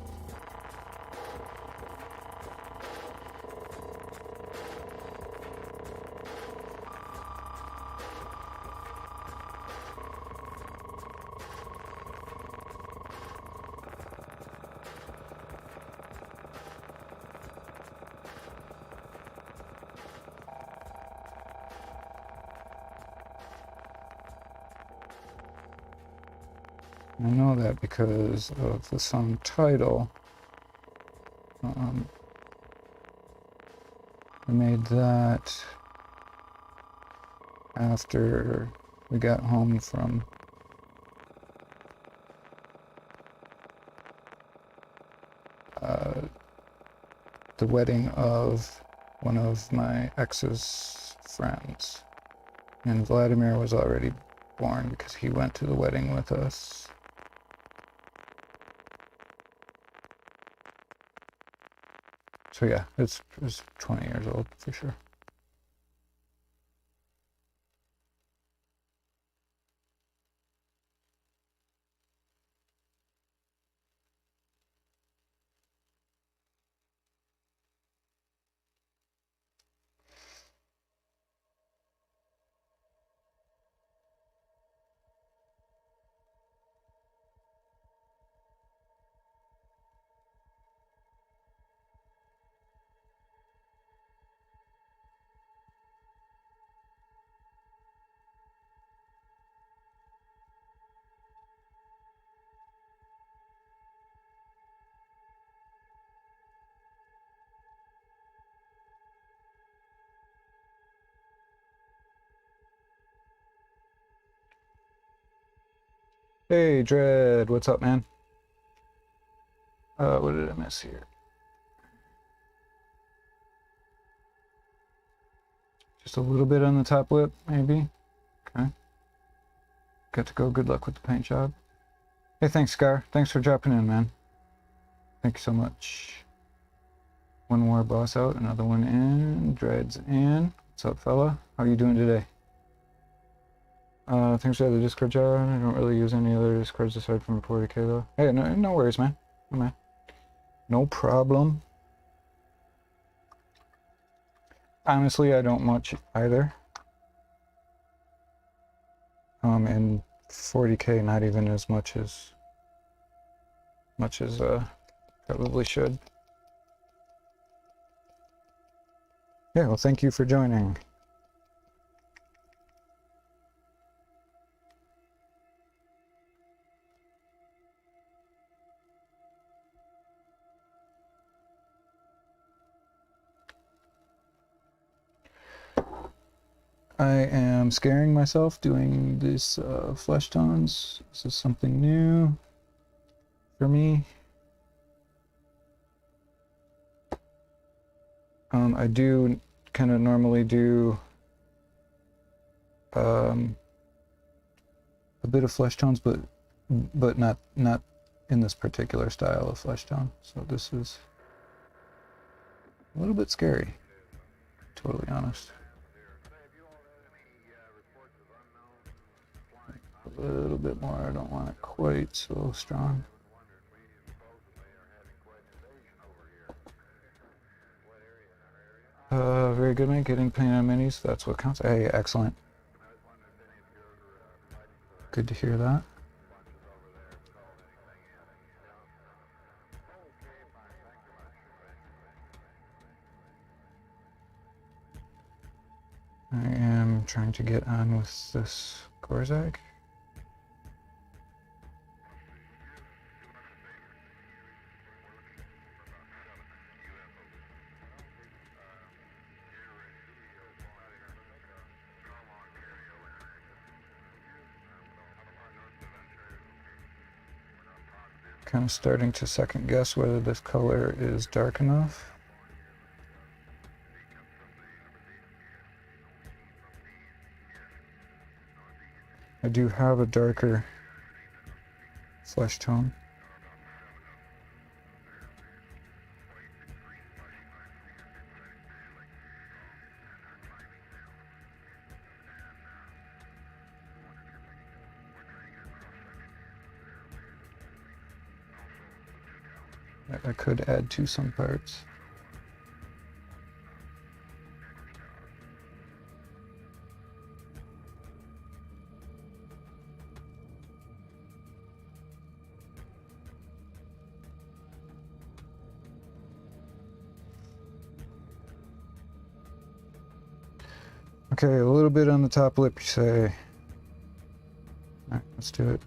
I know that because of the song title. I made that after we got home from the wedding of one of my ex's friends. And Vladimir was already born because he went to the wedding with us. So yeah, it's 20 years old for sure. Hey Dread, what's up, man? What did I miss here? Just a little bit on the top lip, maybe. Okay. Got to go. Good luck with the paint job. Hey, thanks, Scar. Thanks for dropping in, man. Thank you so much. One more boss out, another one in. Dread's in. What's up, fella? How you doing today? Thanks for the Discord, John. I don't really use any other Discords aside from 40k though. Hey, no worries, man. Oh, man. No problem. Honestly, I don't much either. And 40k, not even as much as probably should. Yeah, well, thank you for joining. I am scaring myself doing these flesh tones. This is something new for me. I do kind of normally do a bit of flesh tones, but not in this particular style of flesh tone. So this is a little bit scary, totally honest. A little bit more. I don't want it quite so strong. good, mate. Getting paint on minis. That's what counts. Hey, excellent. Good to hear that. I am trying to get on with this Gorzag. Kind of starting to second guess whether this color is dark enough. I do have a darker flesh tone. That I could add to some parts. Okay, a little bit on the top lip, you say. Alright, let's do it.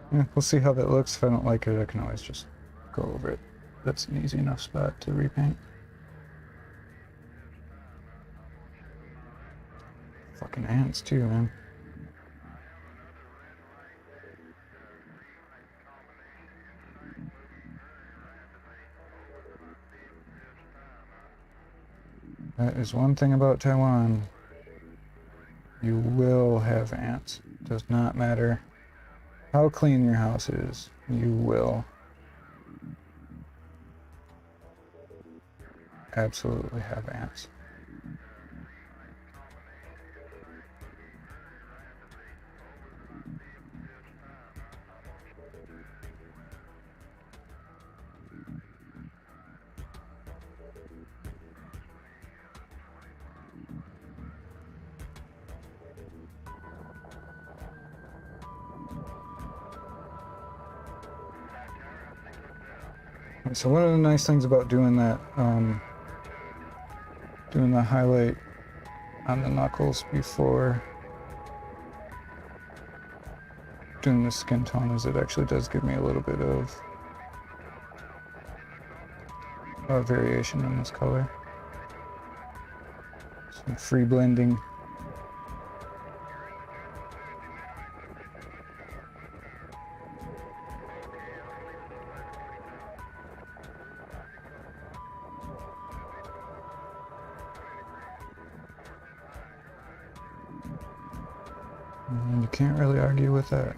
Yeah, we'll see how that looks. If I don't like it, I can always just go over it. That's an easy enough spot to repaint. Fucking ants too, man. That is one thing about Taiwan. You will have ants. Does not matter how clean your house is, you will absolutely have ants. So one of the nice things about doing that, doing the highlight on the knuckles before doing the skin tone is it actually does give me a little bit of variation in this color. Some free blending. And you can't really argue with that.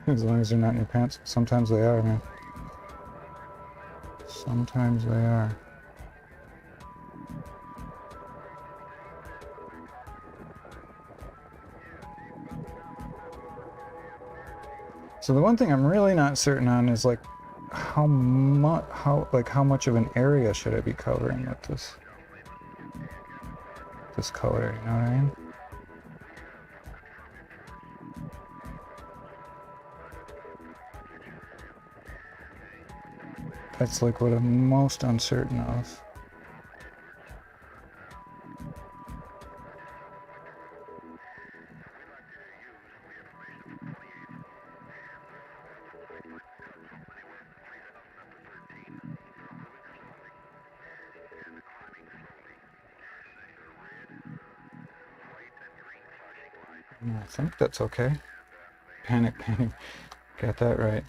As long as they're not in your pants. Sometimes they are, man. Sometimes they are. So the one thing I'm really not certain on is like how much of an area should I be covering with this color, you know what I mean? That's like what I'm most uncertain of. I think that's okay. Panic painting. Got that right.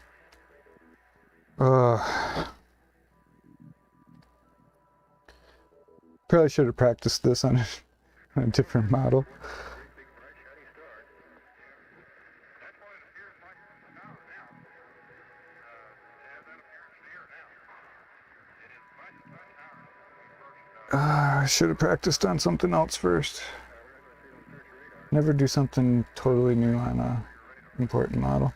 Probably should have practiced this on a different model. I should have practiced on something else first. Never do something totally new on a important model.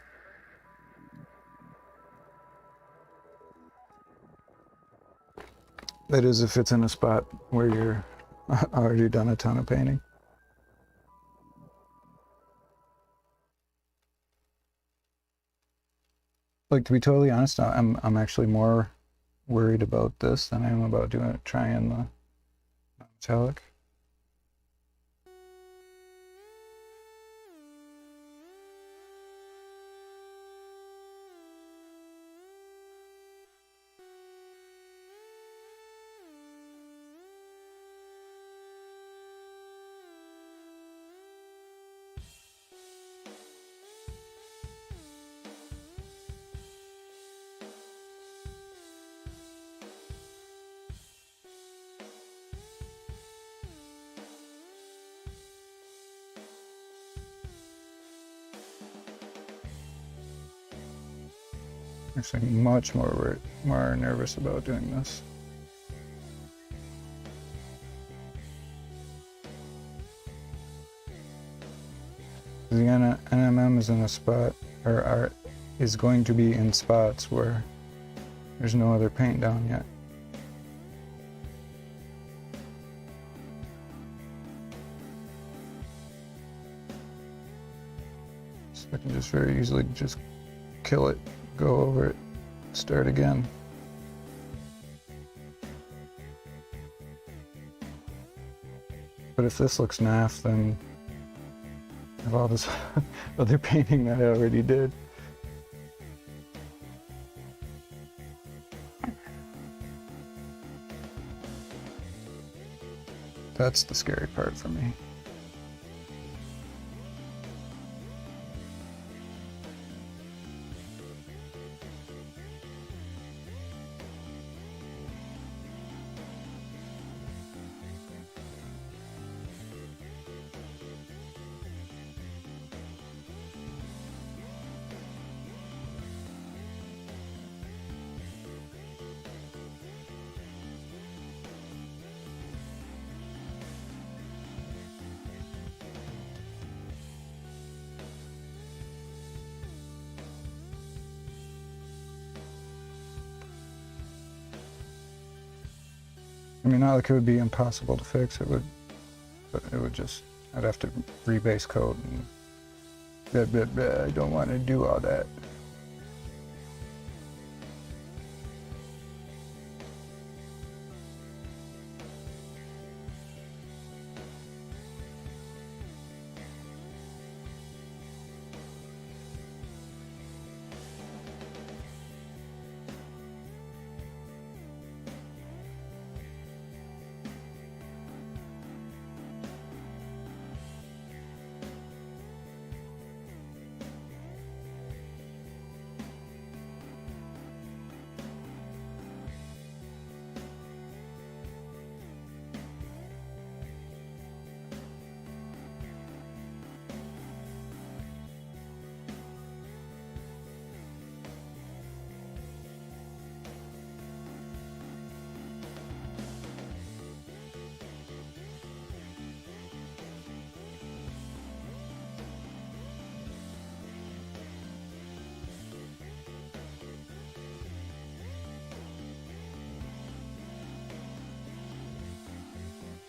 That is, if it's in a spot where you're already done a ton of painting. Like, to be totally honest, I'm actually more worried about this than I am about trying the metallic. Actually, much more nervous about doing this. The NMM is in a spot, or is going to be in spots where there's no other paint down yet. So I can just very easily just kill it, go over it, start again. But if this looks naff, then I have all this other painting that I already did. That's the scary part for me. I mean, not like it would be impossible to fix. It would, but it would just, I'd have to rebase coat and blah, blah, blah. I don't want to do all that.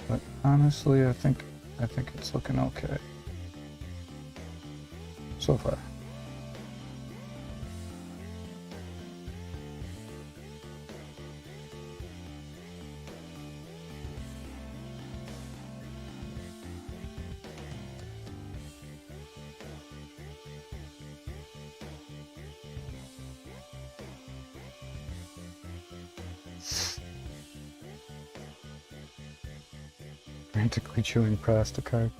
But honestly, I think it's looking okay so far. Frantically chewing plastic card.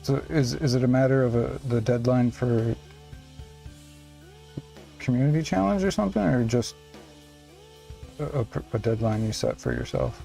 So is it a matter of the deadline for community challenge or something, or just a deadline you set for yourself?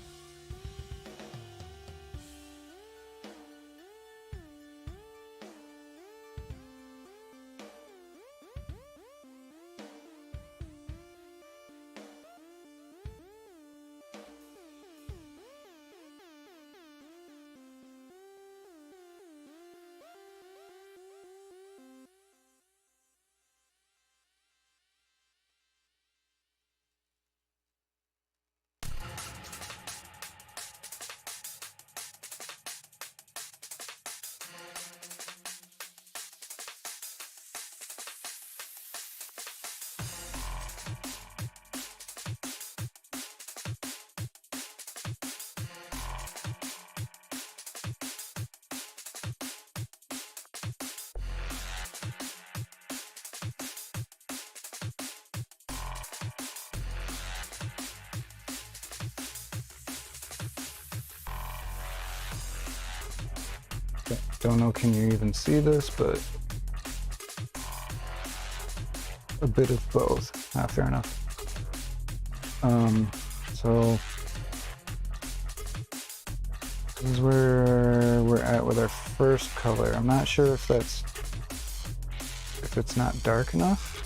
Don't know, can you even see this, but a bit of both. Ah, fair enough. So this is where we're at with our first color. I'm not sure if it's not dark enough.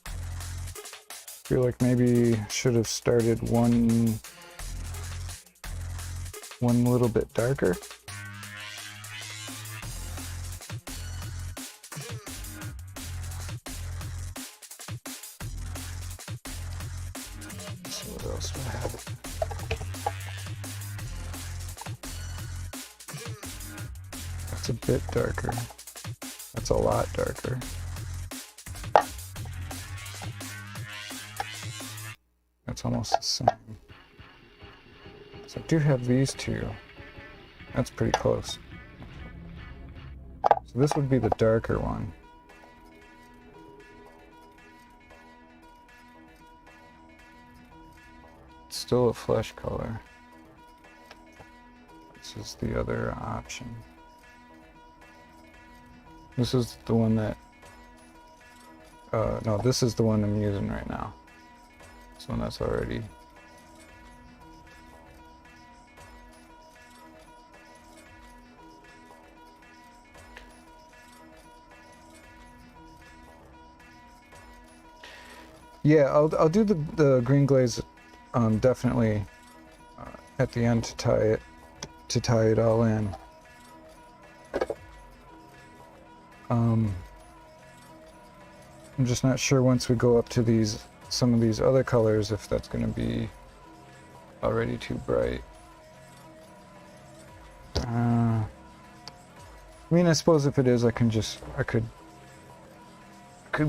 I feel like maybe should have started one little bit darker. So what else do I have? That's a bit darker. That's a lot darker. That's almost the same. So I do have these two. That's pretty close. So this would be the darker one. It's still a flesh color. This is the other option. This is the one that, no, this is the one I'm using right now. This one that's already. Yeah, I'll do the green glaze definitely at the end to tie it all in. I'm just not sure once we go up to some of these other colors if that's going to be already too bright. I mean, I suppose if it is, I could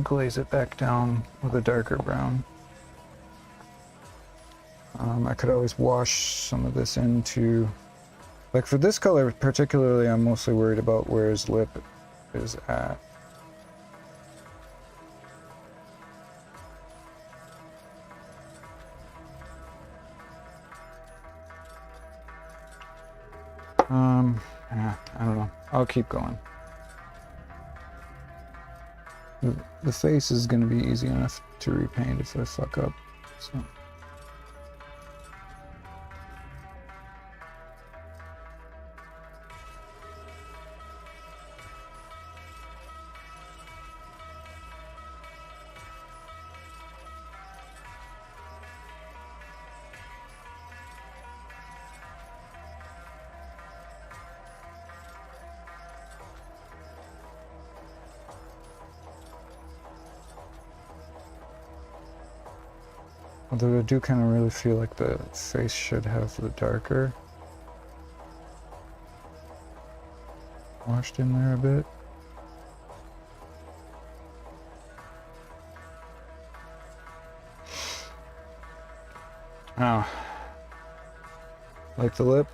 glaze it back down with a darker brown. I could always wash some of this into, like for this color particularly, I'm mostly worried about where his lip is at. Yeah, I don't know. I'll keep going. The face is going to be easy enough to repaint if I fuck up. So. Although I do kind of really feel like the face should have the darker washed in there a bit. Oh, like the lip,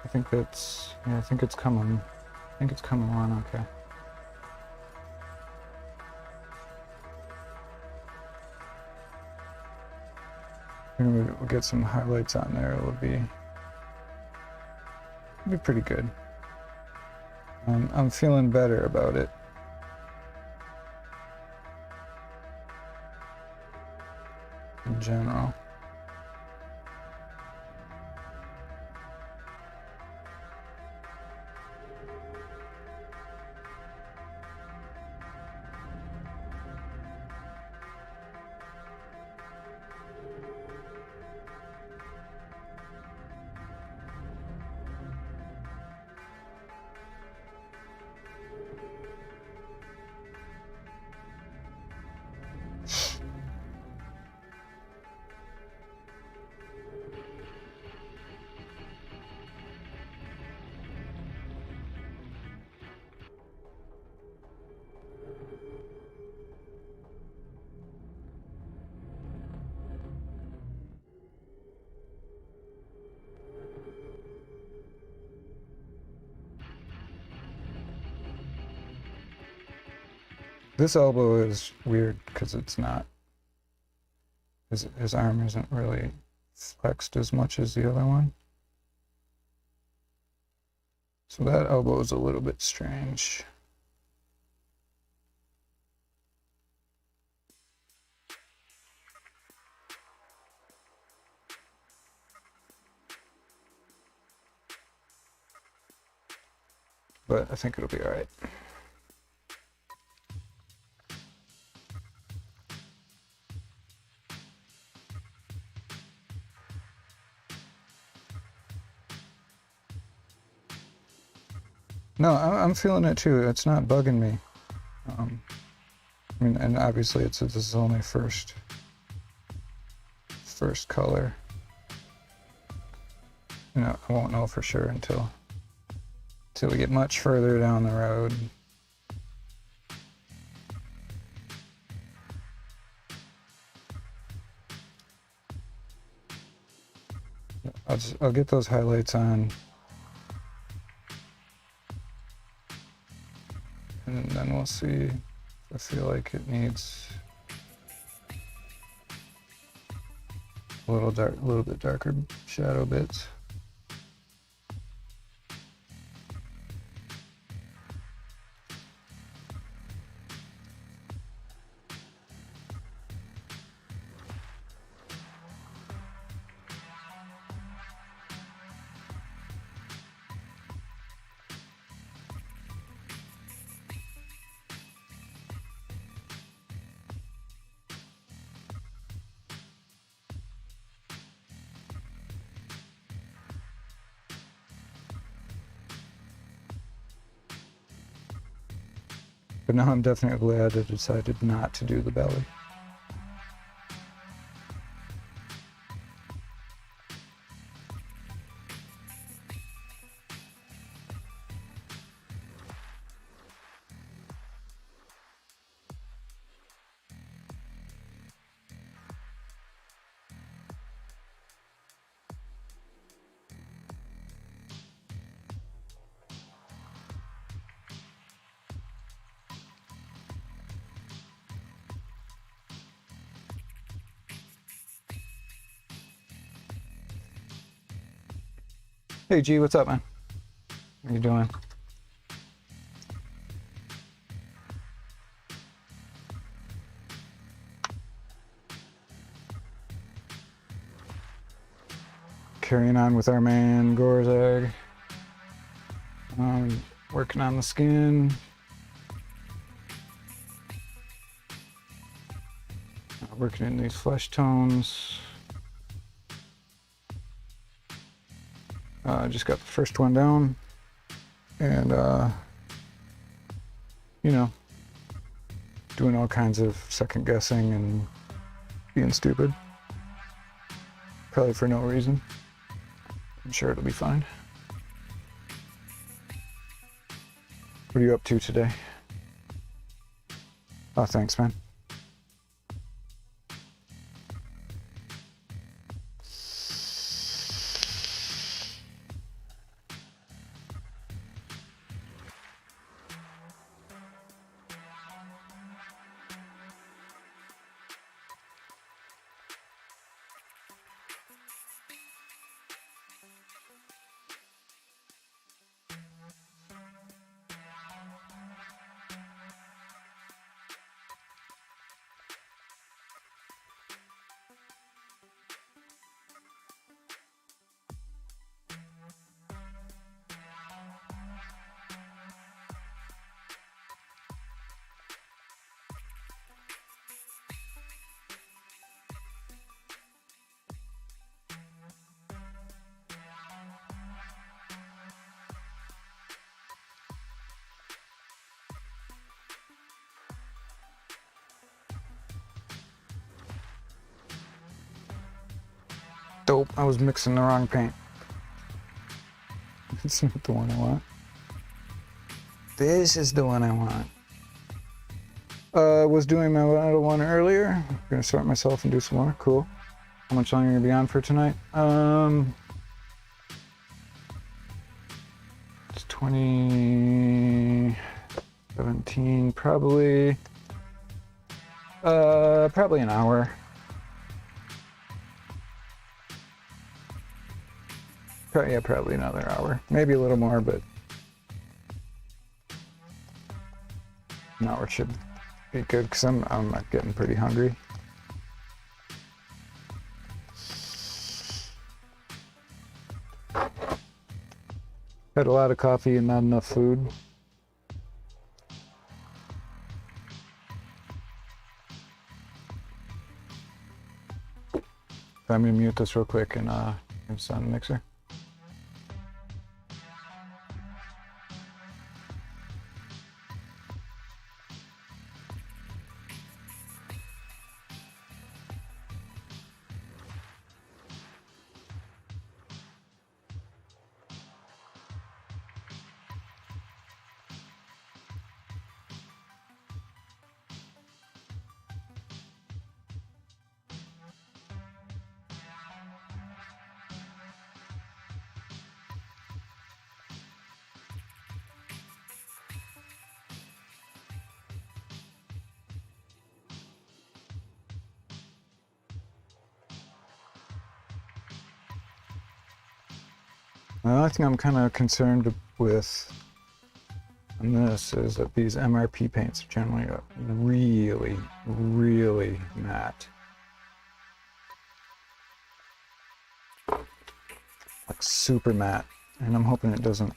I think that's, yeah, I think it's coming along okay. Maybe we'll get some highlights on there. It'll be pretty good. I'm feeling better about it. In general. This elbow is weird because it's not, his arm isn't really flexed as much as the other one. So that elbow is a little bit strange. But I think it'll be all right. No, I'm feeling it too. It's not bugging me. I mean, and obviously this is only first color. You know, I won't know for sure until we get much further down the road. I'll get those highlights on. And then we'll see if I feel like it needs a little bit darker shadow bits. But now I'm definitely glad I decided not to do the belly. Hey G, what's up, man? How you doing? Carrying on with our man Gorzag. Working on the skin. Working in these flesh tones. I just got the first one down, and you know, doing all kinds of second guessing and being stupid, probably for no reason. I'm sure it'll be fine. What are you up to today? Oh, thanks, man. Dope, I was mixing the wrong paint. It's not the one I want. This is the one I want. Was doing my little one earlier. I'm gonna sort myself and do some more. Cool. How much longer are you gonna be on for tonight? It's 2017, probably. Probably an hour. Yeah, probably another hour. Maybe a little more, but an hour should be good because I'm getting pretty hungry. Had a lot of coffee and not enough food. I'm gonna mute this real quick and it's on the mixer. The only thing I'm kind of concerned with on this is that these MRP paints are generally really, really matte. Like super matte. And I'm hoping it doesn't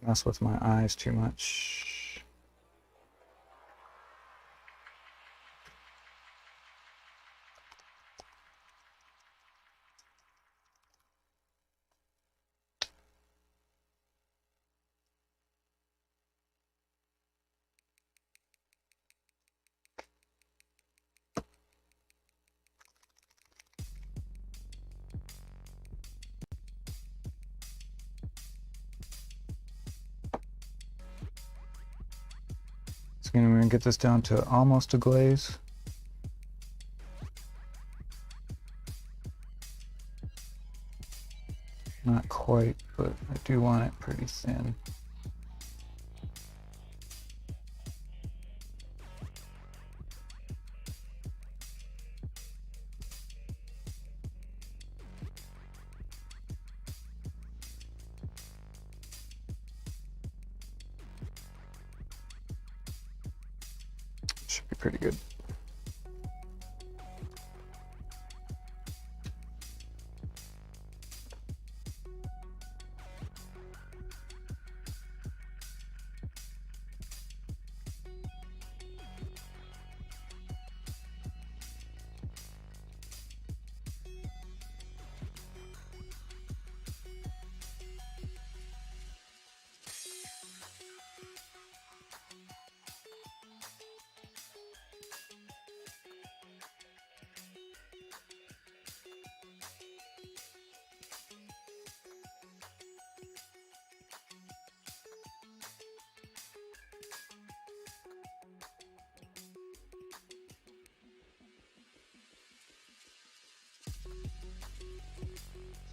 mess with my eyes too much. I'm going to get this down to almost a glaze. Not quite, but I do want it pretty thin. Should be pretty good.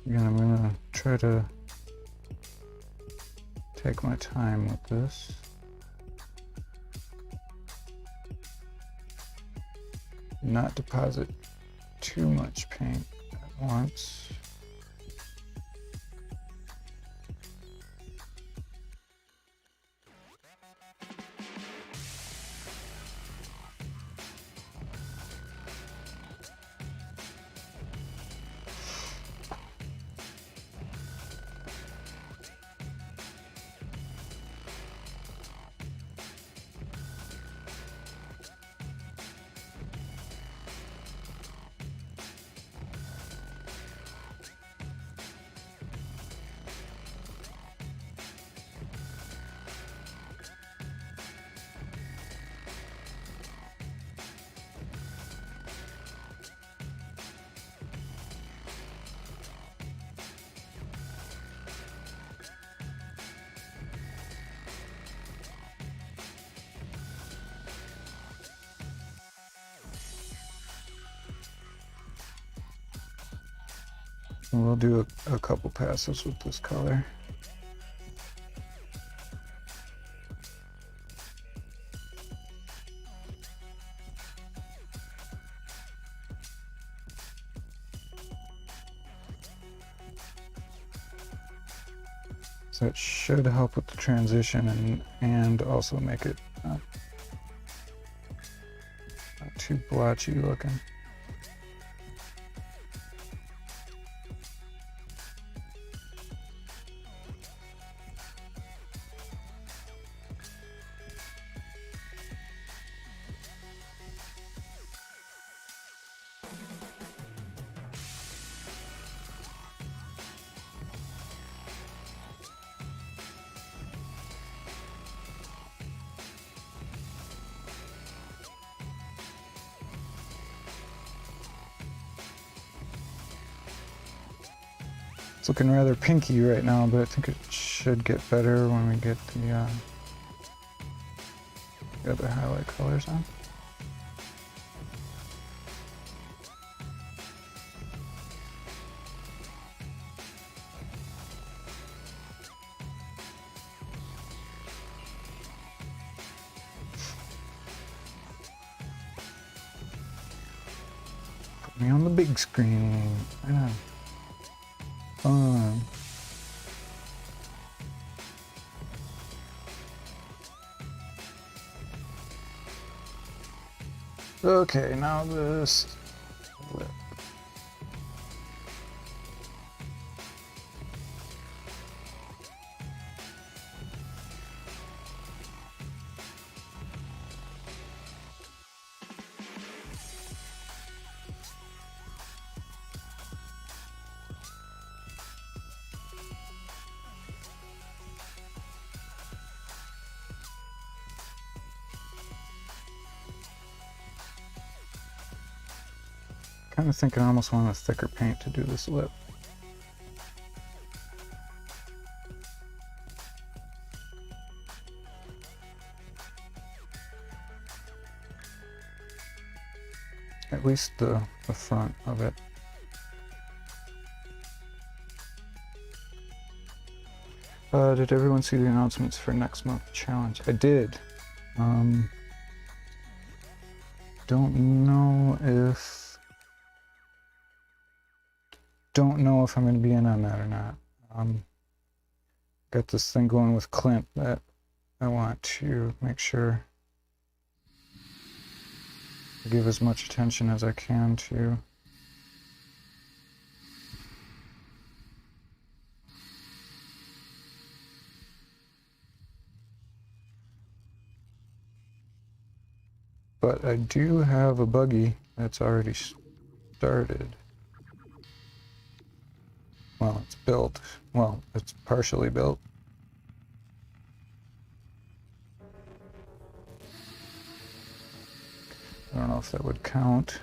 Again, I'm gonna try to take my time with this. Not deposit too much paint at once. We'll do a couple passes with this color. So it should help with the transition and also make it not too blotchy looking. It's looking rather pinky right now, but I think it should get better when we get the other highlight colors on. Put me on the big screen. Yeah. Fun. Okay, now this lip. Kind of thinking I almost want a thicker paint to do this lip. At least the front of it. Did everyone see the announcements for next month's challenge? I did. Don't know if I'm going to be in on that or not. Got this thing going with Clint that I want to make sure I give as much attention as I can to. But I do have a buggy that's already started. Well, it's built. Well, it's partially built. I don't know if that would count.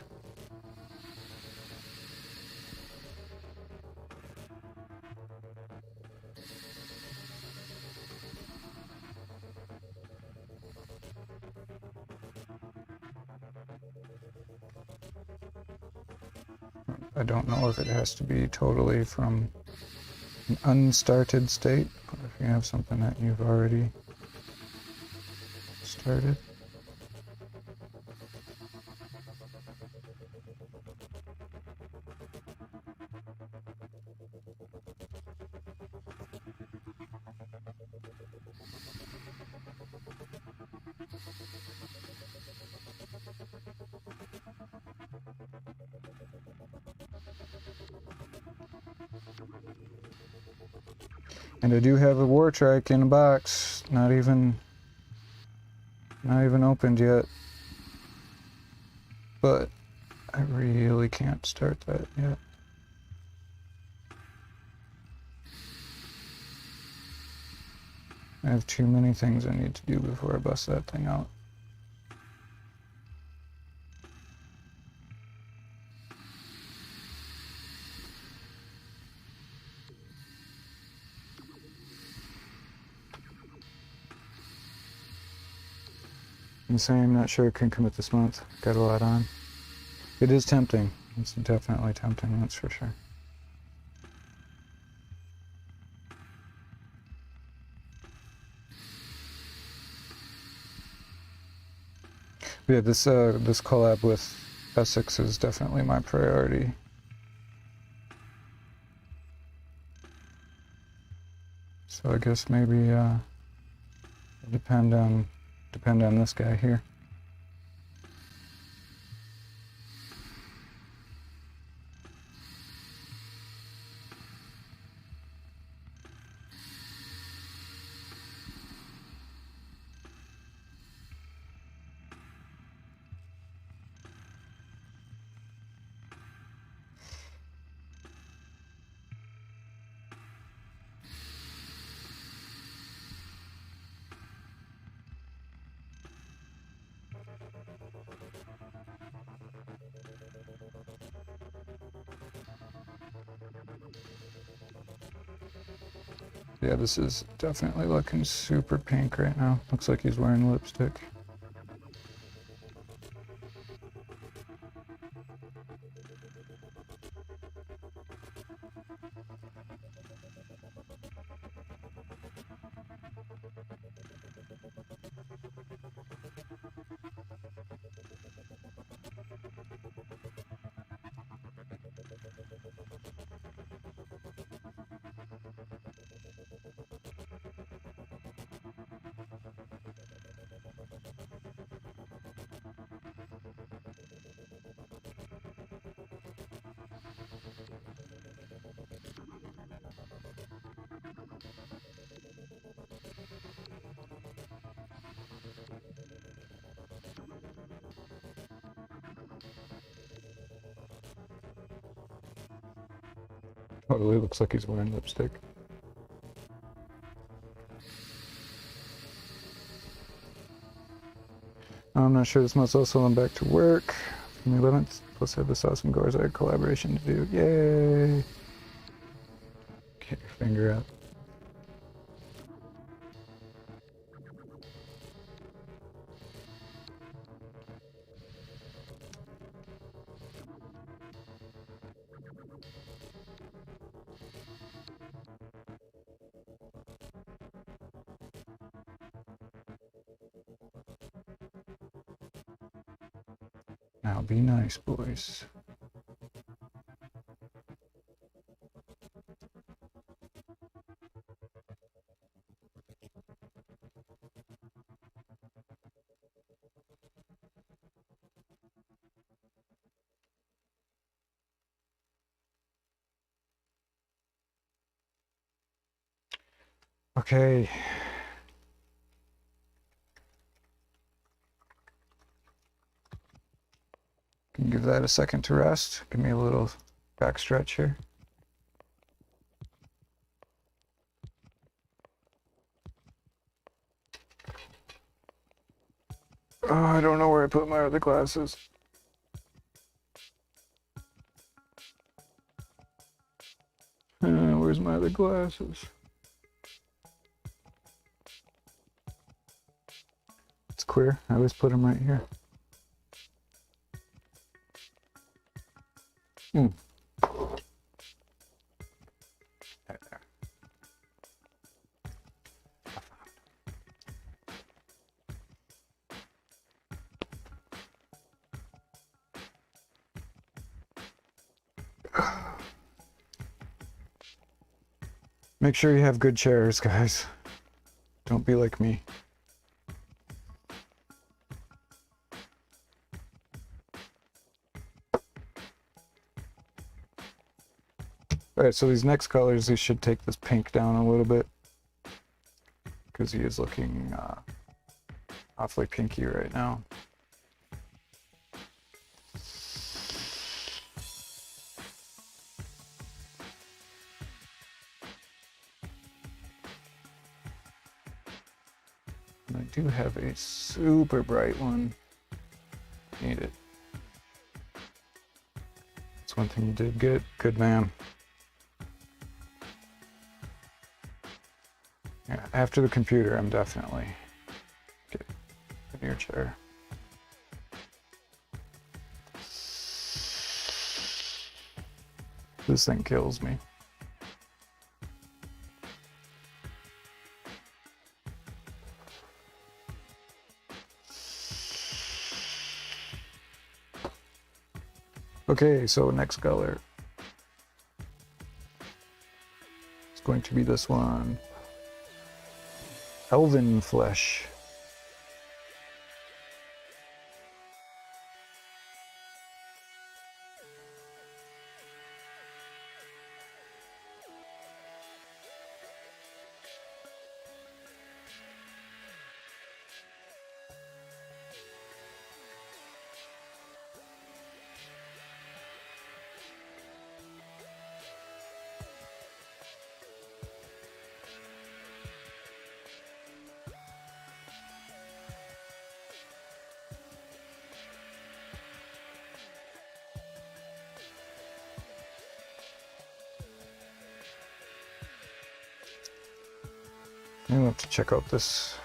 I don't know if it has to be totally from an unstarted state, or if you have something that you've already started. And I do have a war trike in a box, not even opened yet. But I really can't start that yet. I have too many things I need to do before I bust that thing out. And saying I'm not sure I can commit this month. Got a lot on. It is tempting. It's definitely tempting, that's for sure. Yeah, this collab with Essex is definitely my priority. So I guess maybe depend on this guy here. Yeah, this is definitely looking super pink right now. Looks like he's wearing lipstick. Totally looks like he's wearing lipstick. I'm not sure this month's also on back to work from the 11th. Plus I have this awesome Gorzag collaboration to do. Yay! Get your finger out. Now be nice, boys. Okay. Can give that a second to rest. Give me a little back stretch here. Oh, I don't know where I put my other glasses. Where's my other glasses? It's clear. I always put them right here. Right there. Make sure you have good chairs, guys. Don't be like me. Alright, so these next colors, these should take this pink down a little bit. Because he is looking awfully pinky right now. And I do have a super bright one. Need it. That's one thing you did good. Good man. Yeah, after the computer, I'm definitely get in your chair. This thing kills me. Okay, so next color. It's going to be this one. Elven Flesh. I'm gonna have to check out this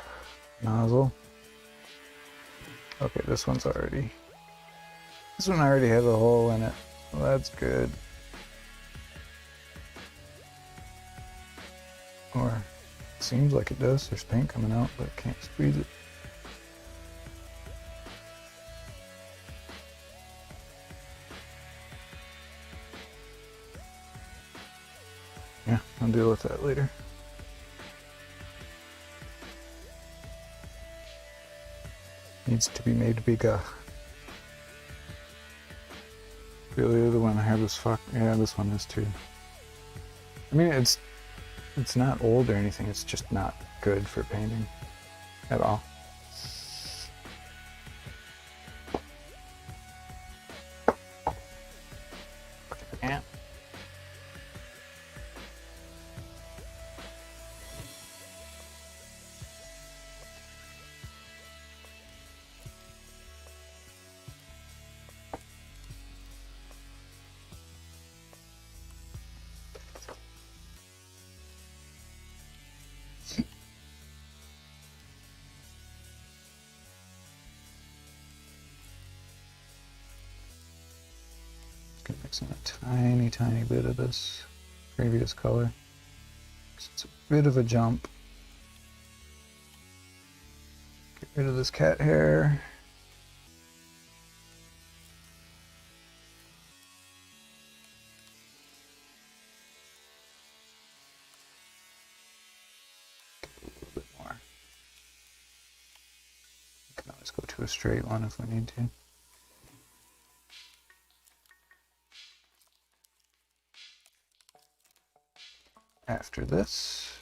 nozzle. Okay, this one already has a hole in it. Well, that's good. Or it seems like it does. There's paint coming out, but I can't squeeze it. Yeah, I'll deal with that later. Needs to be made bigger. Really, the other one I have is yeah, this one is too. I mean, it's not old or anything. It's just not good for painting at all. Yeah. Gonna mix in a tiny bit of this previous color. It's a bit of a jump. Get rid of this cat hair. A little bit more. We can always go to a straight one if we need to. After this,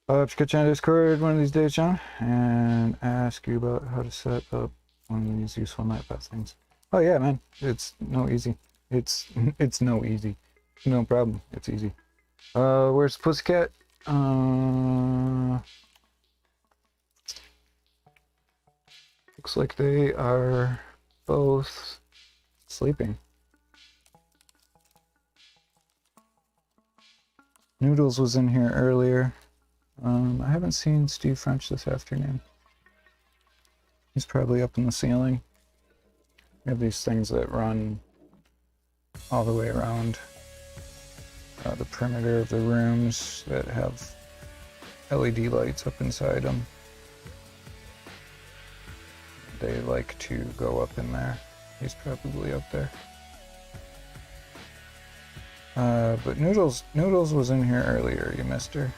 I'll have to catch you on Discord one of these days, John, and ask you about how to set up one of these useful night path things. Oh yeah, man, it's no easy. It's no easy. No problem. It's easy. Where's the pussycat? Looks like they are both sleeping. Noodles was in here earlier. I haven't seen Steve French this afternoon. He's probably up in the ceiling. We have these things that run all the way around the perimeter of the rooms that have LED lights up inside them. They like to go up in there. He's probably up there. But Noodles was in here earlier. You missed her.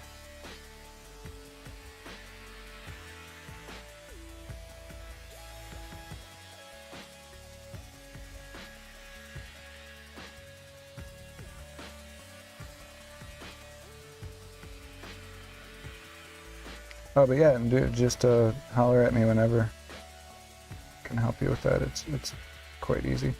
Oh, but yeah, just holler at me whenever. I can help you with that. It's quite easy.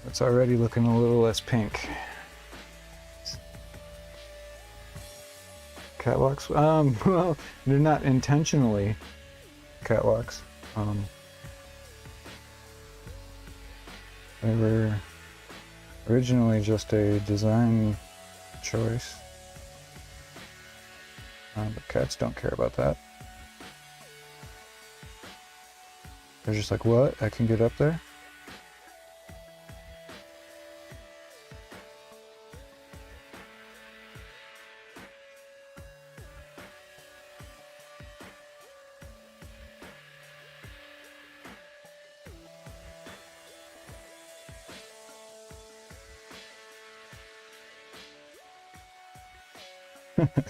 It's already looking a little less pink. Catwalks? Well, they're not intentionally catwalks. They were originally just a design choice. But cats don't care about that. They're just like, what? I can get up there?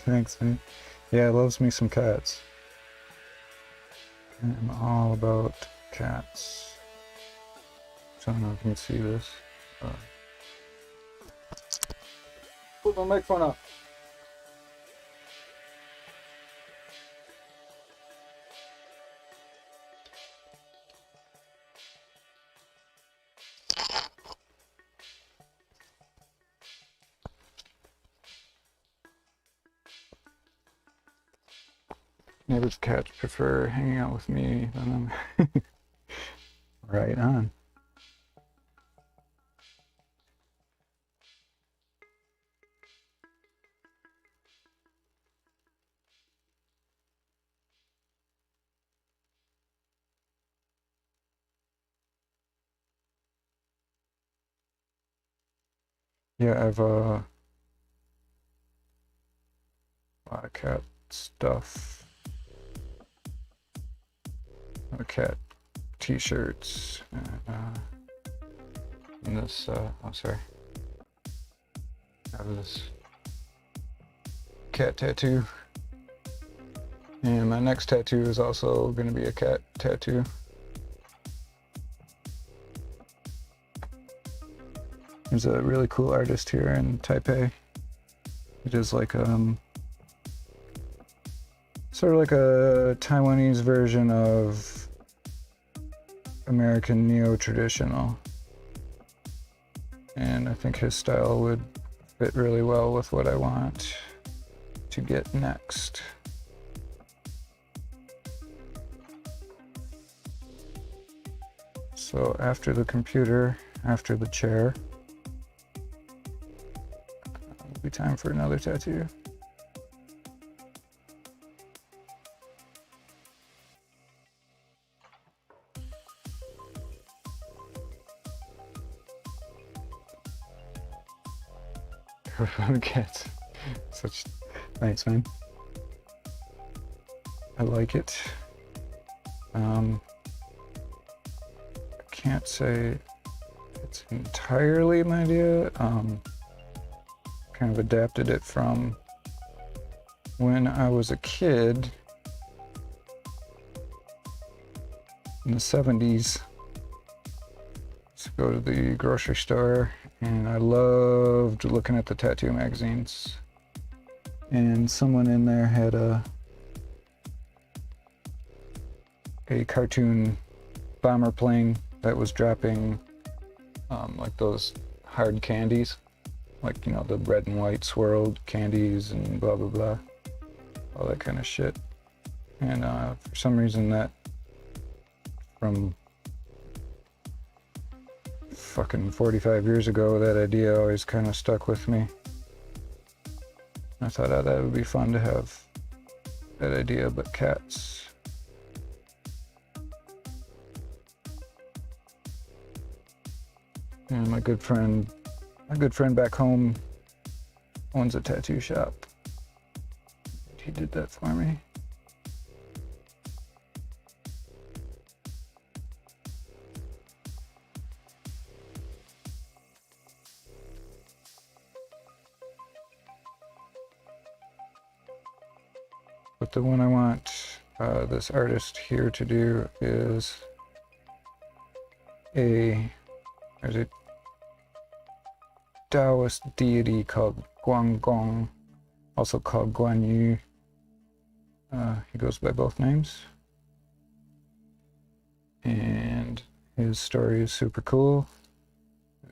Thanks, man. Yeah, loves me some cats. I'm all about cats. So I don't know if you can see this. Put my microphone up. Neighbor's cats prefer hanging out with me than them. Right on. Yeah, I've a lot of cat stuff. A lot of cat t-shirts. And this, oh sorry. I have this cat tattoo. And my next tattoo is also going to be a cat tattoo. There's a really cool artist here in Taipei. He does like sort of like a Taiwanese version of American neo-traditional. And I think his style would fit really well with what I want to get next. So after the computer, after the chair, it'll be time for another tattoo. Cats. Such thanks, man. I like it. I can't say it's entirely my idea. Kind of adapted it from when I was a kid in the 70s. To go to the grocery store, and I loved looking at the tattoo magazines. And someone in there had a cartoon bomber plane that was dropping like those hard candies, like, you know, the red and white swirled candies and blah blah blah, all that kind of shit. And for some reason, that from fucking 45 years ago, that idea always kind of stuck with me. I thought that would be fun to have that idea, but cats. And my good friend back home owns a tattoo shop. He did that for me. But the one I want this artist here to do is there's a Taoist deity called Guanggong, also called Guan Yu. He goes by both names. And his story is super cool.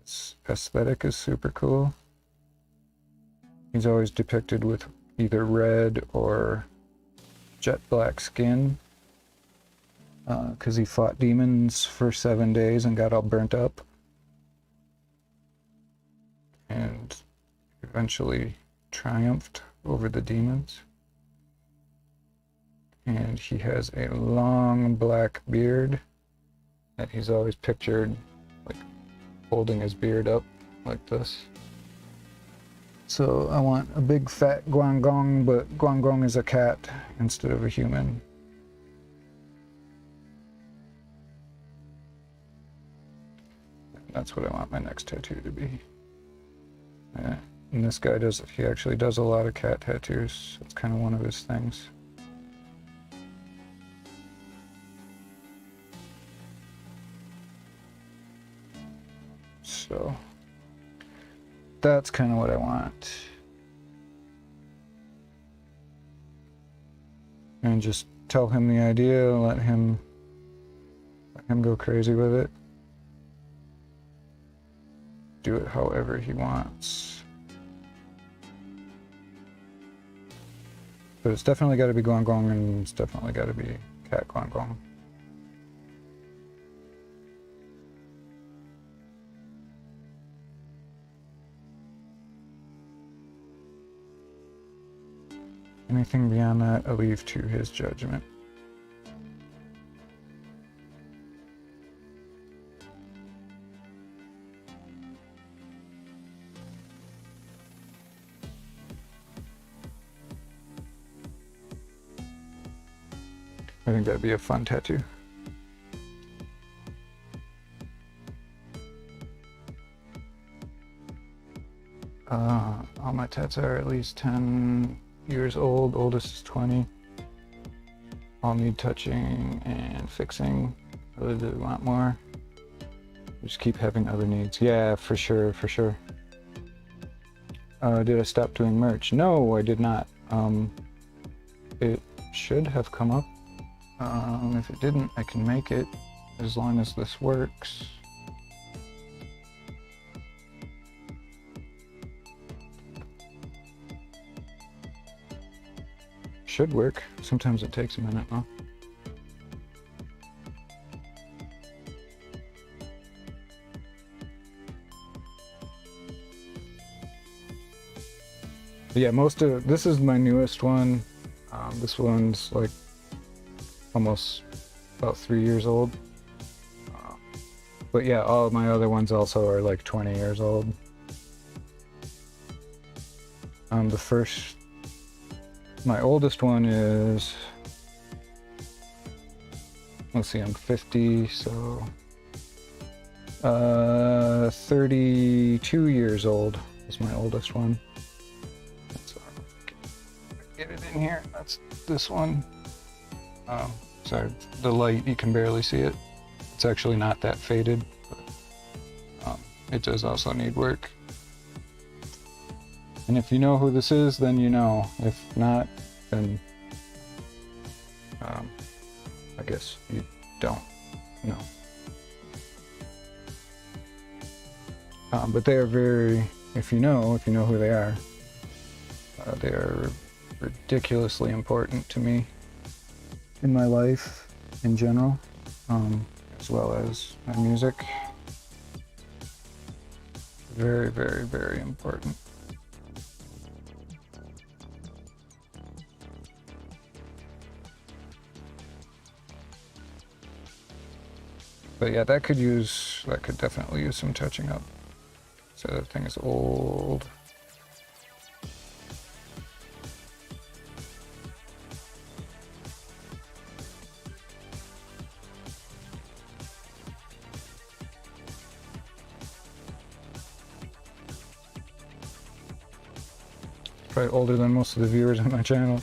His aesthetic is super cool. He's always depicted with either red or jet black skin, because he fought demons for 7 days and got all burnt up. eventually triumphed over the demons. And he has a long black beard that he's always pictured like holding his beard up like this. So I want a big fat Guangong, but Guangong is a cat instead of a human. That's what I want my next tattoo to be. Yeah. And this guy he actually does a lot of cat tattoos. It's kind of one of his things. So that's kind of what I want. And just tell him the idea, let him go crazy with it. Do it however he wants. But it's definitely got to be Guangong, and it's definitely got to be Cat Guangong. Anything beyond that, I leave to his judgment. I think that'd be a fun tattoo. All my tats are at least 10 years old. Oldest is 20. All need touching and fixing. Really do want more. Just keep having other needs. Yeah, for sure, for sure. Did I stop doing merch? No, I did not. It should have come up. If it didn't, I can make it as long as this works. Should work. Sometimes it takes a minute though. But yeah, this is my newest one. This one's like almost about 3 years old. But yeah, all of my other ones also are like 20 years old. My oldest one is, let's see, I'm 50, so 32 years old is my oldest one. So get it in here. That's this one. Sorry, the light, you can barely see it. It's actually not that faded, but it does also need work. And if you know who this is, then you know. If not, then I guess you don't know. But they are very, if you know who they are ridiculously important to me in my life in general, as well as my music. Very, very, very important. But yeah, that could definitely use some touching up. So that thing is old. Probably older than most of the viewers on my channel.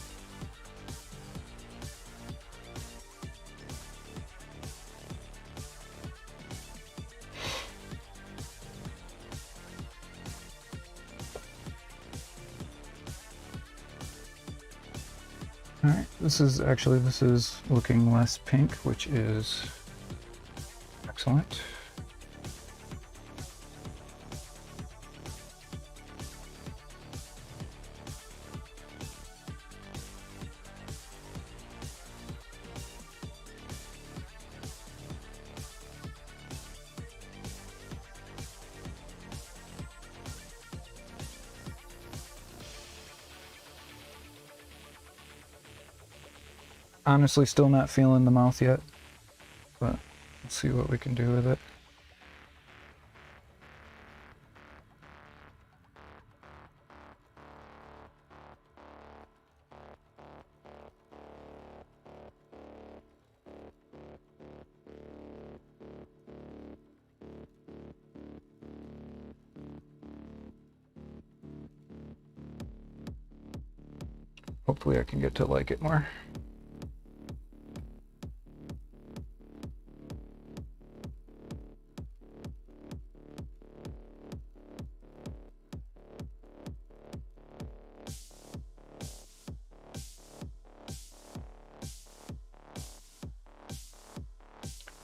Alright, this is looking less pink, which is excellent. Honestly, still not feeling the mouth yet, but let's see what we can do with it. Hopefully I can get to like it more.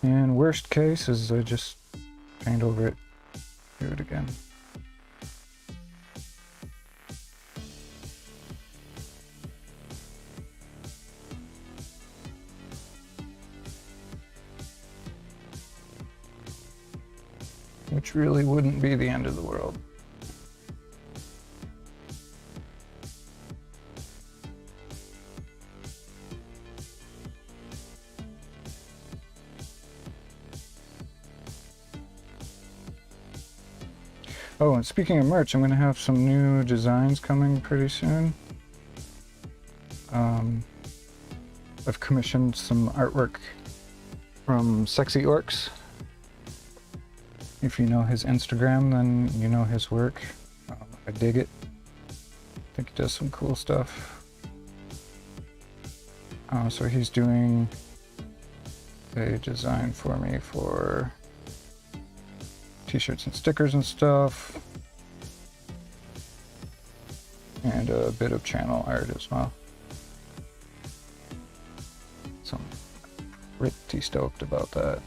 And worst case is I just paint over it, do it again. Which really wouldn't be the end of the world. Oh, and speaking of merch, I'm going to have some new designs coming pretty soon. I've commissioned some artwork from Sexy Orcs. If you know his Instagram, then you know his work. I dig it. I think he does some cool stuff. So he's doing a design for me for t-shirts and stickers and stuff, and a bit of channel art as well. So I'm pretty stoked about that.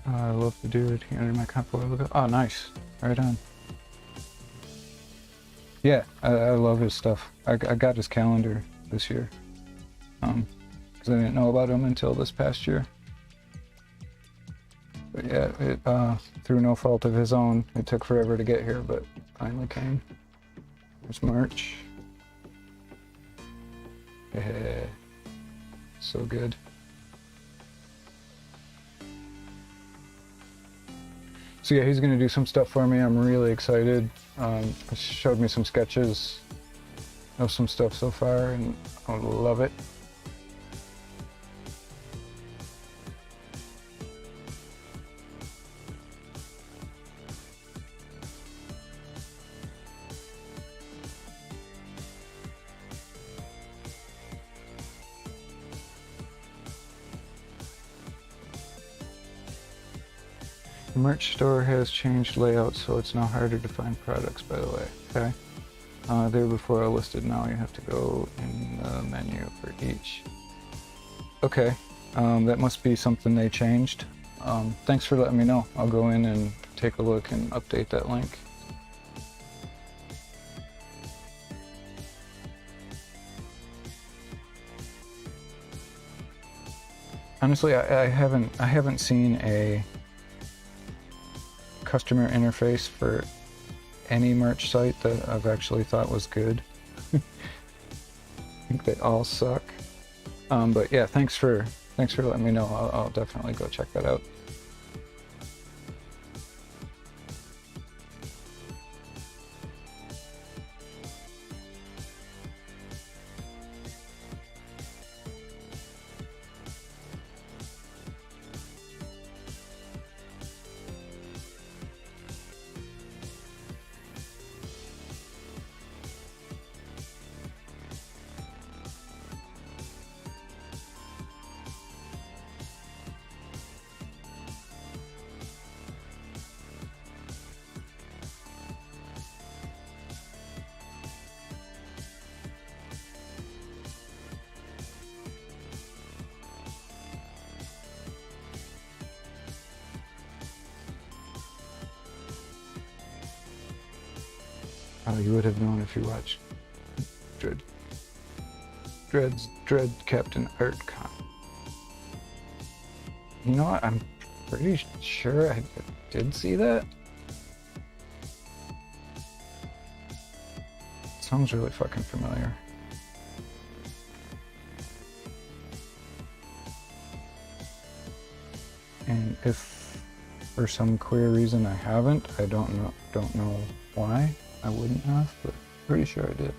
I love the dude. He entered my comp a while ago. Oh, nice. Right on. Yeah, I love his stuff. I got his calendar this year. Because I didn't know about him until this past year. But yeah, it through no fault of his own, it took forever to get here, but finally came. There's merch. Yeah, so good. So yeah, he's gonna do some stuff for me. I'm really excited. He showed me some sketches of some stuff so far, and I love it. The merch store has changed layout, so it's now harder to find products, by the way. Okay. There before I listed, now you have to go in the menu for each. Okay. That must be something they changed. Thanks for letting me know. I'll go in and take a look and update that link. Honestly, I haven't seen a customer interface for any merch site that I've actually thought was good. I think they all suck. But yeah, thanks for letting me know. I'll definitely go check that out. Oh, you would have known if you watched. Good. Dread Captain Art Con. You know what? I'm pretty sure I did see that. Sounds really fucking familiar. And if for some queer reason I haven't, I don't know why I wouldn't have, but pretty sure I did.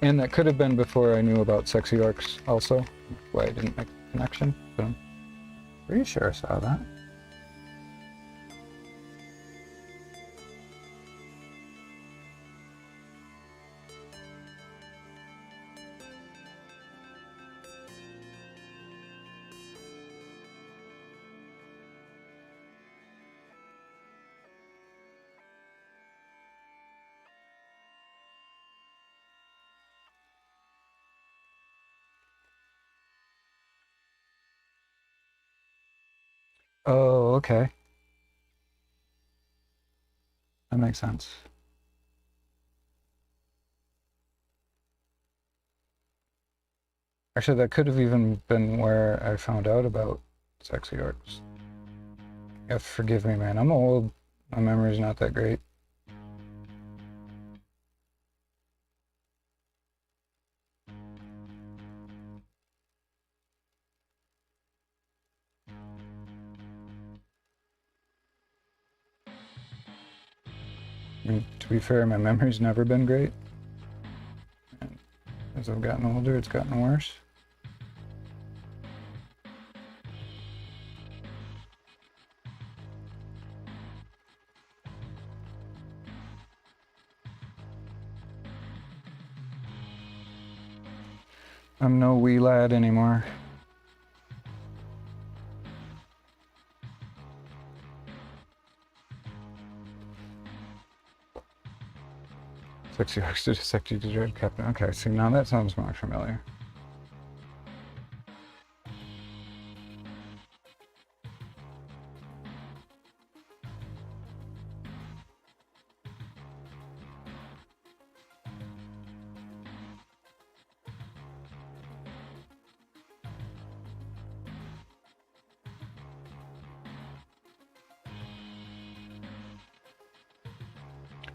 And that could have been before I knew about sexy orcs also, why I didn't make the connection, but I'm pretty sure I saw that. Oh, okay. That makes sense. Actually, that could have even been where I found out about sexy orcs. You have to forgive me, man. I'm old. My memory's not that great. I mean, to be fair, my memory's never been great. And as I've gotten older, it's gotten worse. I'm no wee lad anymore. Sexy orcs to dissect you to dread captain. Okay, see, now that sounds more familiar.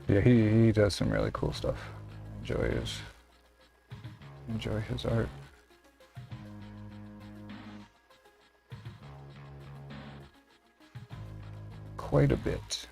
Yeah, he does some really cool stuff. Enjoy his art. Quite a bit.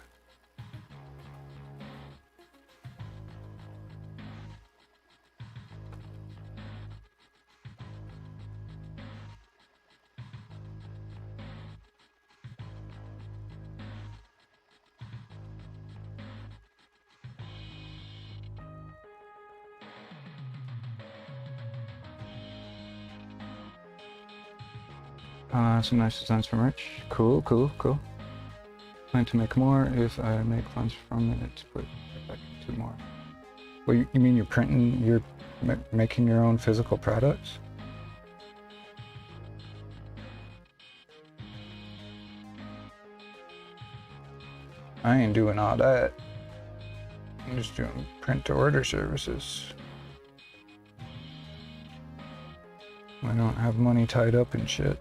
Some nice designs for merch. Cool. Plan to make more if I make funds from it to put it back into more. Well, you mean you're making your own physical products? I ain't doing all that. I'm just doing print to order services. I don't have money tied up in shit.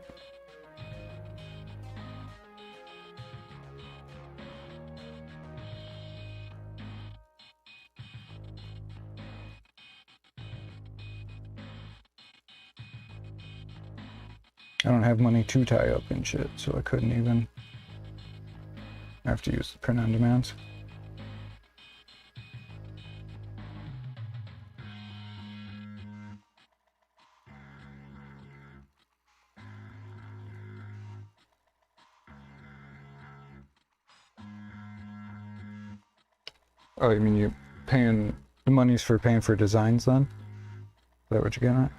I don't have money to tie up in shit, so I couldn't even. I have to use the print on demands. Oh, you mean you paying the money's for paying for designs then? Is that what you're getting at?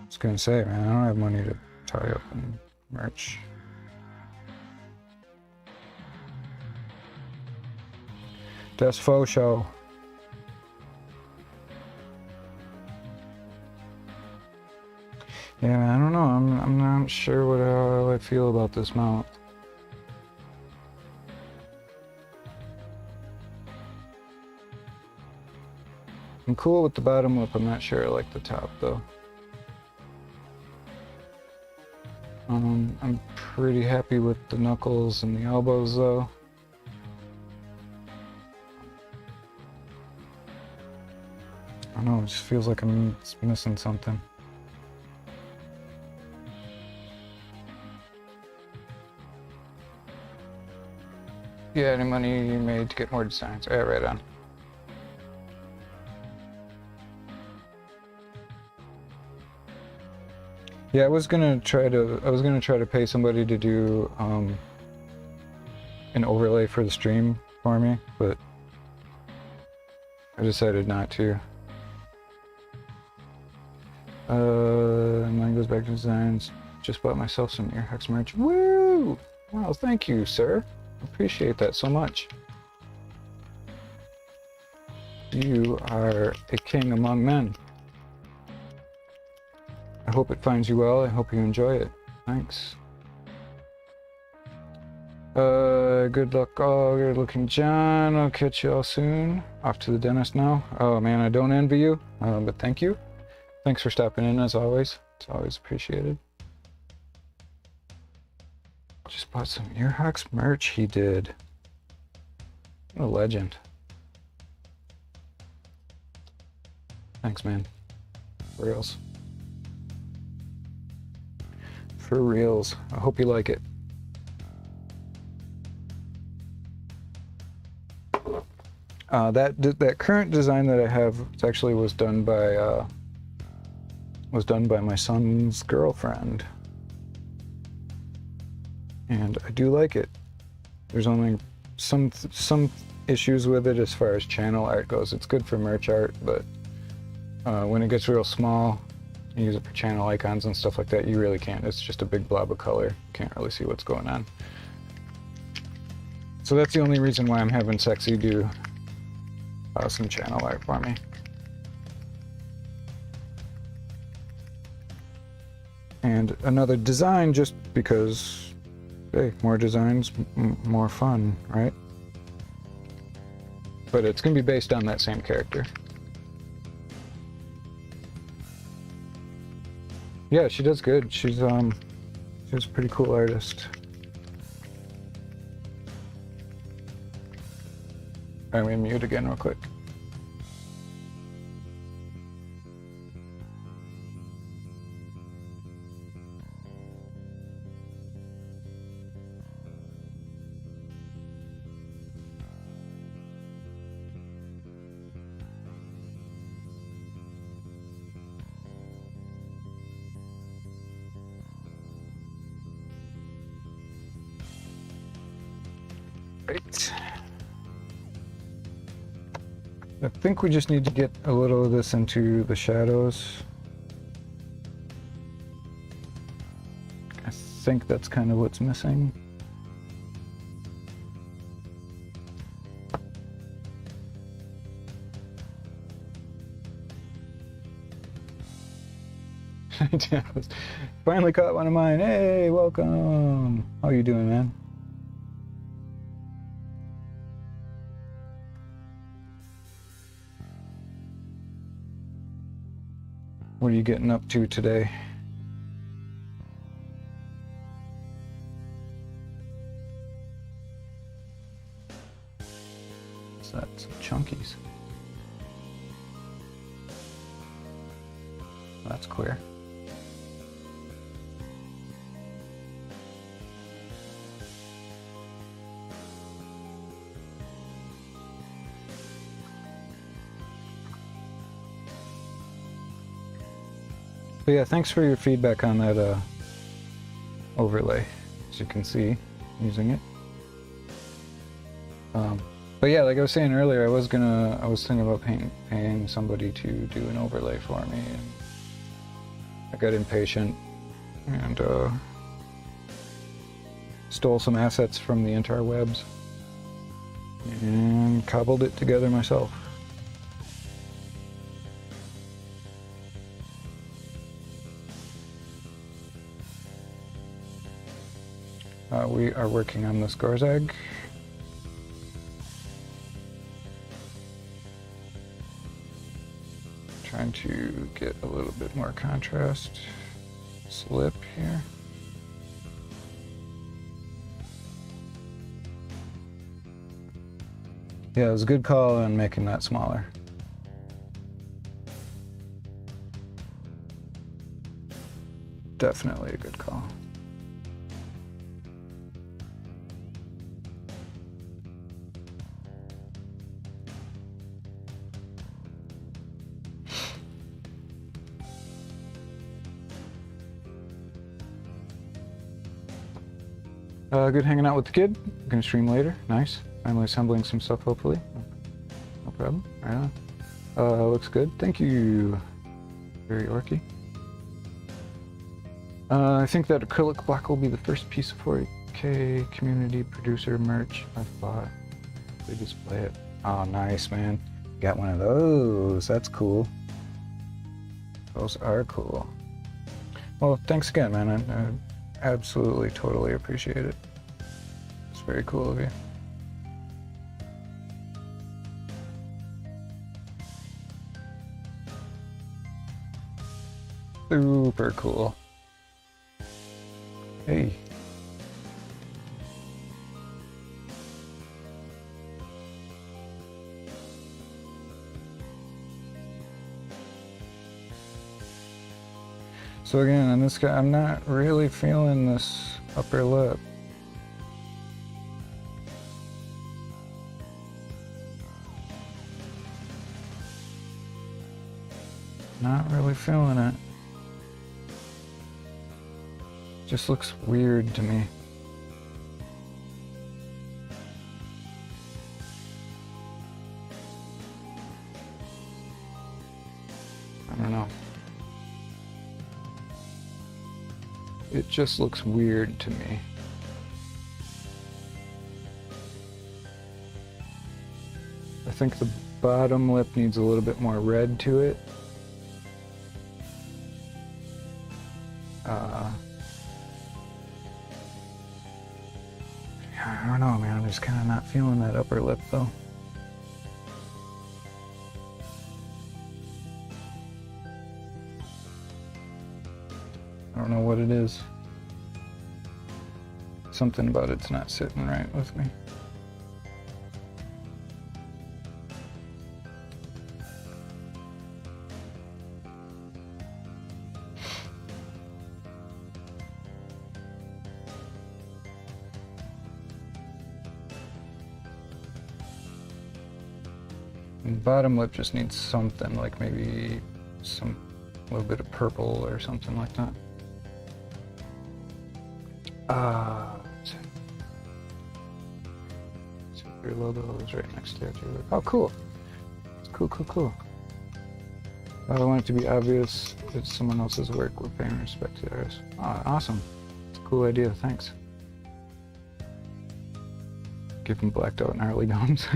I was gonna say, man, I don't have money to tie up in merch. Das faux show. Yeah, I don't know. I'm not sure how I feel about this mount. I'm cool with the bottom lip. I'm not sure I like the top though. I'm pretty happy with the knuckles and the elbows though. I don't know, it just feels like I'm missing something. Yeah, any money you made to get more designs? Yeah, right on. Yeah, I was gonna try to pay somebody to do an overlay for the stream for me, but I decided not to. Mine goes back to designs. Just bought myself some Earhux merch. Woo! Wow, thank you, sir. Appreciate that so much. You are a king among men. I hope it finds you well. I hope you enjoy it. Thanks. Good luck. Oh, good looking John. I'll catch you all soon. Off to the dentist now. Oh man, I don't envy you, but thank you. Thanks for stopping in as always. It's always appreciated. Just bought some Earhux merch he did. What a legend. Thanks, man. For reals. For reals. I hope you like it. That current design that I have actually was done by my son's girlfriend, and I do like it. There's only some issues with it as far as channel art goes. It's good for merch art, but when it gets real small, you use it for channel icons and stuff like that, you really can't. It's just a big blob of color. You can't really see what's going on. So that's the only reason why I'm having Sexy do some channel art for me. And another design just because, hey, more designs, more fun, right? But it's gonna be based on that same character. Yeah, she does good. She's a pretty cool artist. Alright, let me mute again real quick. Right. I think we just need to get a little of this into the shadows. I think that's kind of what's missing. Finally caught one of mine. Hey, welcome. How you doing, man? What are you getting up to today? What's that? Some chunkies. That's clear. But yeah, thanks for your feedback on that overlay. As you can see, using it. But yeah, like I was saying earlier, I was thinking about paying somebody to do an overlay for me, and I got impatient and stole some assets from the interwebs and cobbled it together myself. We are working on this Gorzag. Trying to get a little bit more contrast slip here. Yeah, it was a good call on making that smaller. Definitely a good call. Good hanging out with the kid. Gonna stream later. Nice. Finally assembling some stuff, hopefully. No problem. Right on. Looks good. Thank you, very orky. I think that acrylic block will be the first piece of 4K community producer merch I've bought. They display it. Oh, nice, man. Got one of those. That's cool. Those are cool. Well, thanks again, man. I absolutely, totally appreciate it. It's very cool of you. Super cool. Hey. So again, on this guy, I'm not really feeling this upper lip. Not really feeling it. Just looks weird to me. I don't know. It just looks weird to me. I think the bottom lip needs a little bit more red to it. I don't know, man. I'm just kind of not feeling that upper lip, though. I don't know what it is. Something about it's not sitting right with me. And the bottom lip just needs something, like maybe some little bit of purple or something like that. So your logo is right next to it. Oh, cool. Cool, cool, cool. I want it to be obvious it's someone else's work. We're paying respect to theirs. Oh, awesome. It's a cool idea. Thanks. Give them blacked out gnarly gums.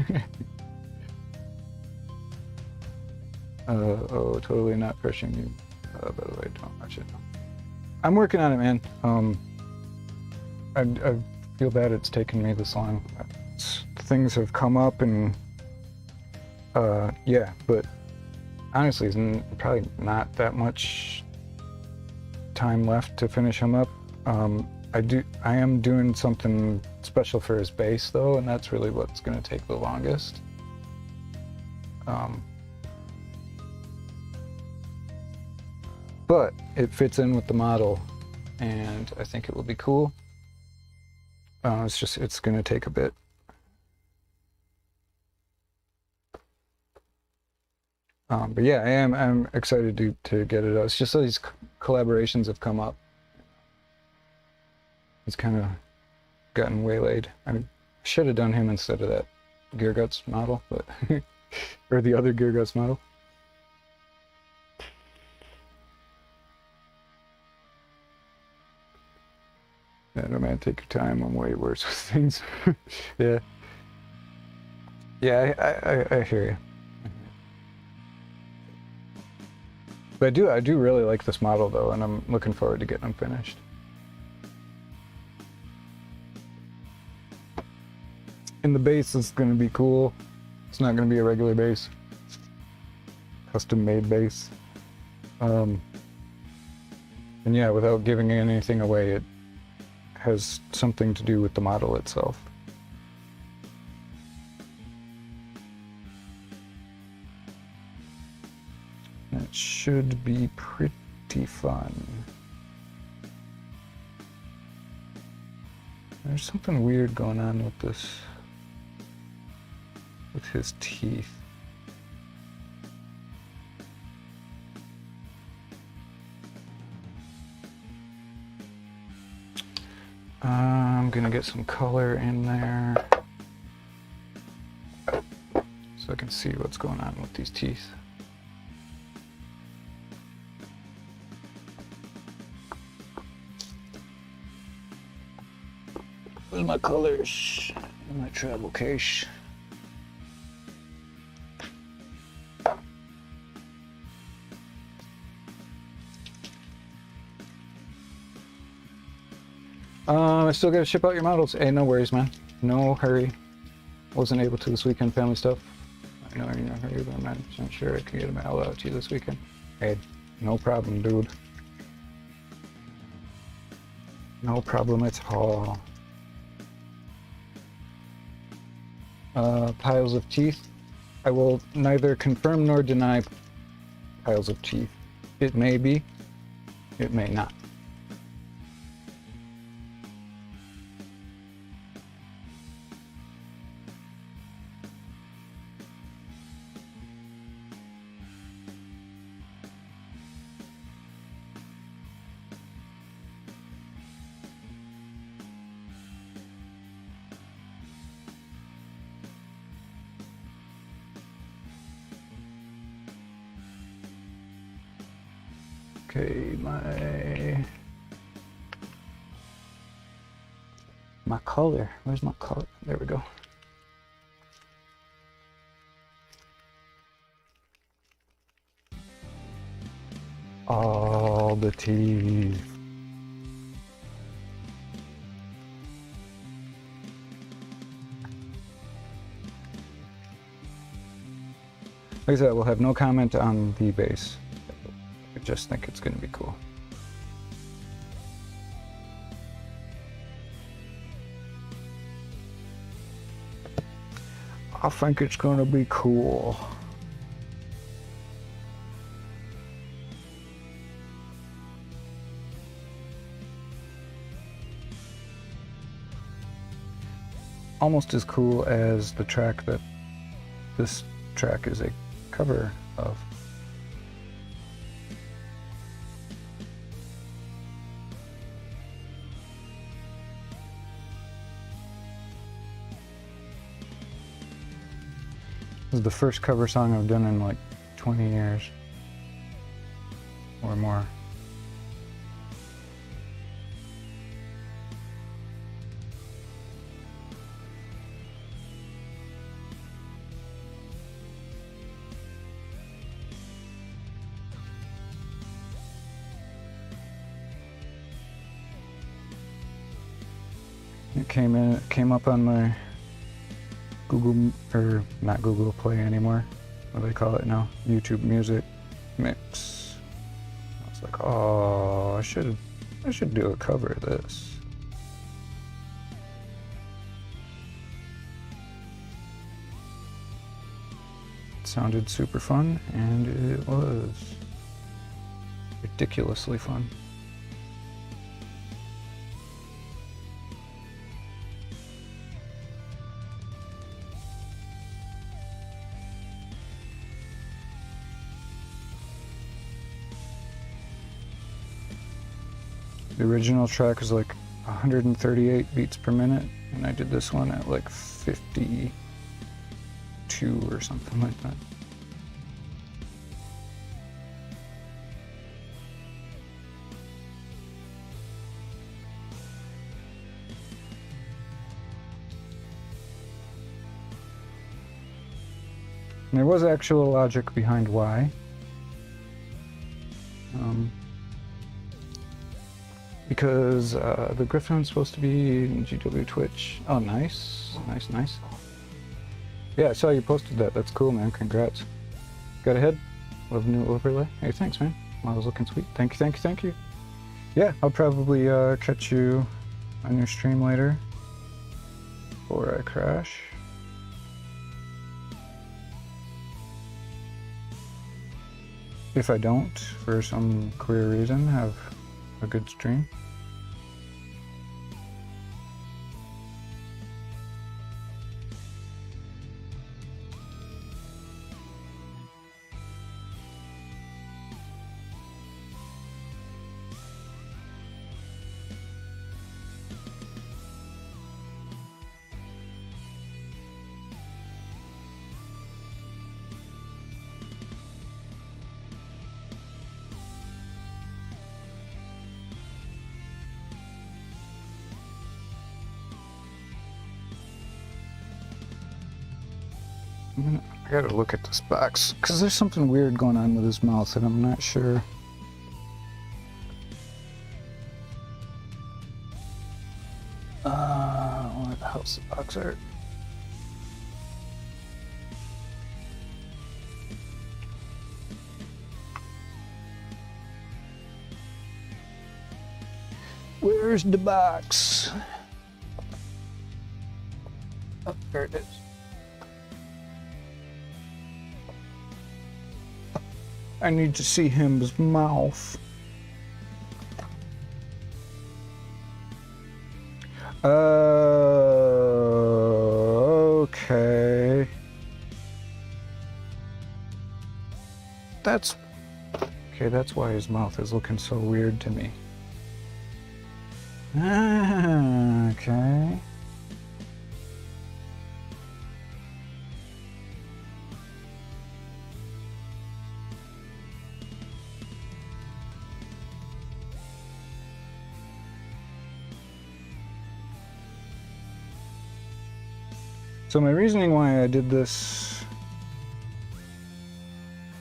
Oh, totally not pressuring you. By the way, don't watch it. I'm working on it, man. I feel bad it's taken me this long. Things have come up and yeah, but honestly, there's probably not that much time left to finish him up. I am doing something special for his base though, and that's really what's going to take the longest. But it fits in with the model, and I think it will be cool. It's going to take a bit. But yeah, I'm excited to get it out. It's just these collaborations have come up. It's kind of gotten waylaid. I should have done him instead of that Gear Guts model, but or the other Gear Guts model. Yeah, no man, take your time. I'm way worse with things. Yeah. Yeah, I hear you. But I do really like this model though, and I'm looking forward to getting them finished. And the base is going to be cool. It's not going to be a regular base. Custom made base. And yeah, without giving anything away, it has something to do with the model itself. It should be pretty fun. There's something weird going on with this, with his teeth. I'm gonna get some color in there so I can see what's going on with these teeth. Where's my colors in my travel case? I still gotta ship out your models. Hey, no worries, man. No hurry. Wasn't able to this weekend, family stuff. I know you're in a hurry, but I'm not sure I can get a mail out to you this weekend. Hey, no problem, dude. No problem at all. Piles of teeth. I will neither confirm nor deny piles of teeth. It may be, it may not. Okay, my color. Where's my color? There we go. All the teeth. Like I said, we'll have no comment on the base. I just think it's going to be cool. I think it's going to be cool. Almost as cool as the track that this track is a cover of. This is the first cover song I've done in like 20 years or more. It came up on my Google, or not Google Play anymore. What do they call it now? YouTube Music Mix. I was like, oh, I should do a cover of this. It sounded super fun, and it was ridiculously fun. The original track is like 138 beats per minute, and I did this one at like 52 or something like that. And there was actual logic behind why. because the Griffin's supposed to be in GW Twitch. Oh, nice. Nice, nice. Yeah, I saw you posted that. That's cool, man. Congrats. Got ahead. Love new overlay. Hey, thanks, man. Model's looking sweet. Thank you, thank you, thank you. Yeah, I'll probably catch you on your stream later before I crash. If I don't, for some queer reason, have a good stream. I gotta look at this box because there's something weird going on with his mouth and I'm not sure. What the hell's the box art? Where's the box? Oh, there it is. I need to see him's mouth. Okay. That's why his mouth is looking so weird to me. Okay. So my reasoning why I did this,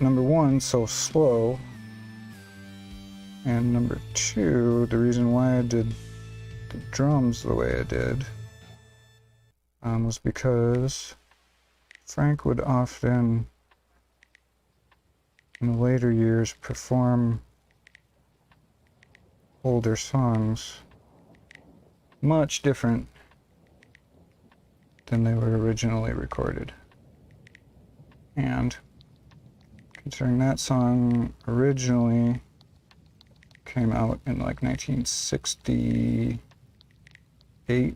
number one, so slow, and number two, the reason why I did the drums the way I did was because Frank would often, in the later years, perform older songs much different than they were originally recorded. And considering that song originally came out in like 1968, I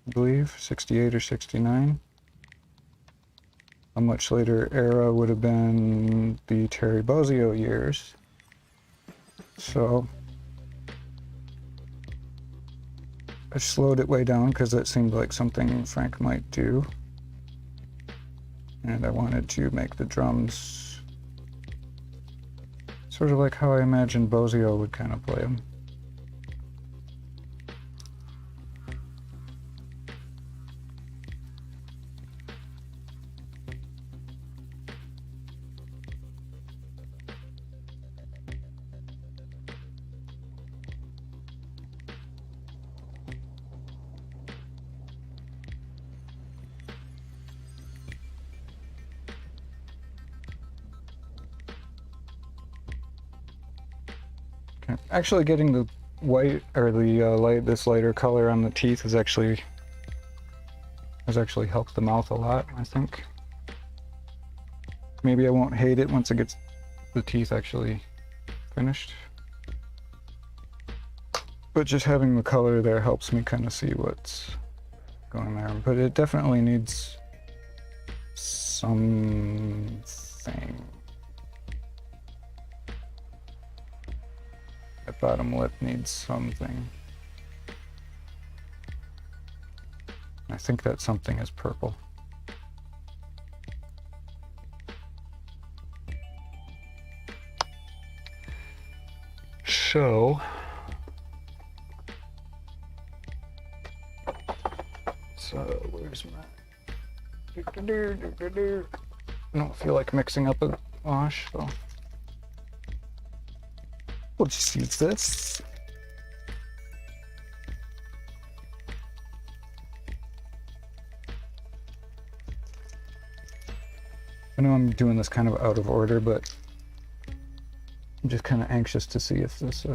believe, 68 or 69. A much later era would have been the Terry Bozzio years. So I slowed it way down because that seemed like something Frank might do. And I wanted to make the drums sort of like how I imagined Bozzio would kind of play them. Actually getting the white or the this lighter color on the teeth has actually helped the mouth a lot, I think. Maybe I won't hate it once it gets the teeth actually finished. But just having the color there helps me kind of see what's going there. But it definitely needs something. That bottom lip needs something. I think that something is purple. So where's my... I don't feel like mixing up a wash, so we'll just use this. I know I'm doing this kind of out of order, but I'm just kind of anxious to see if this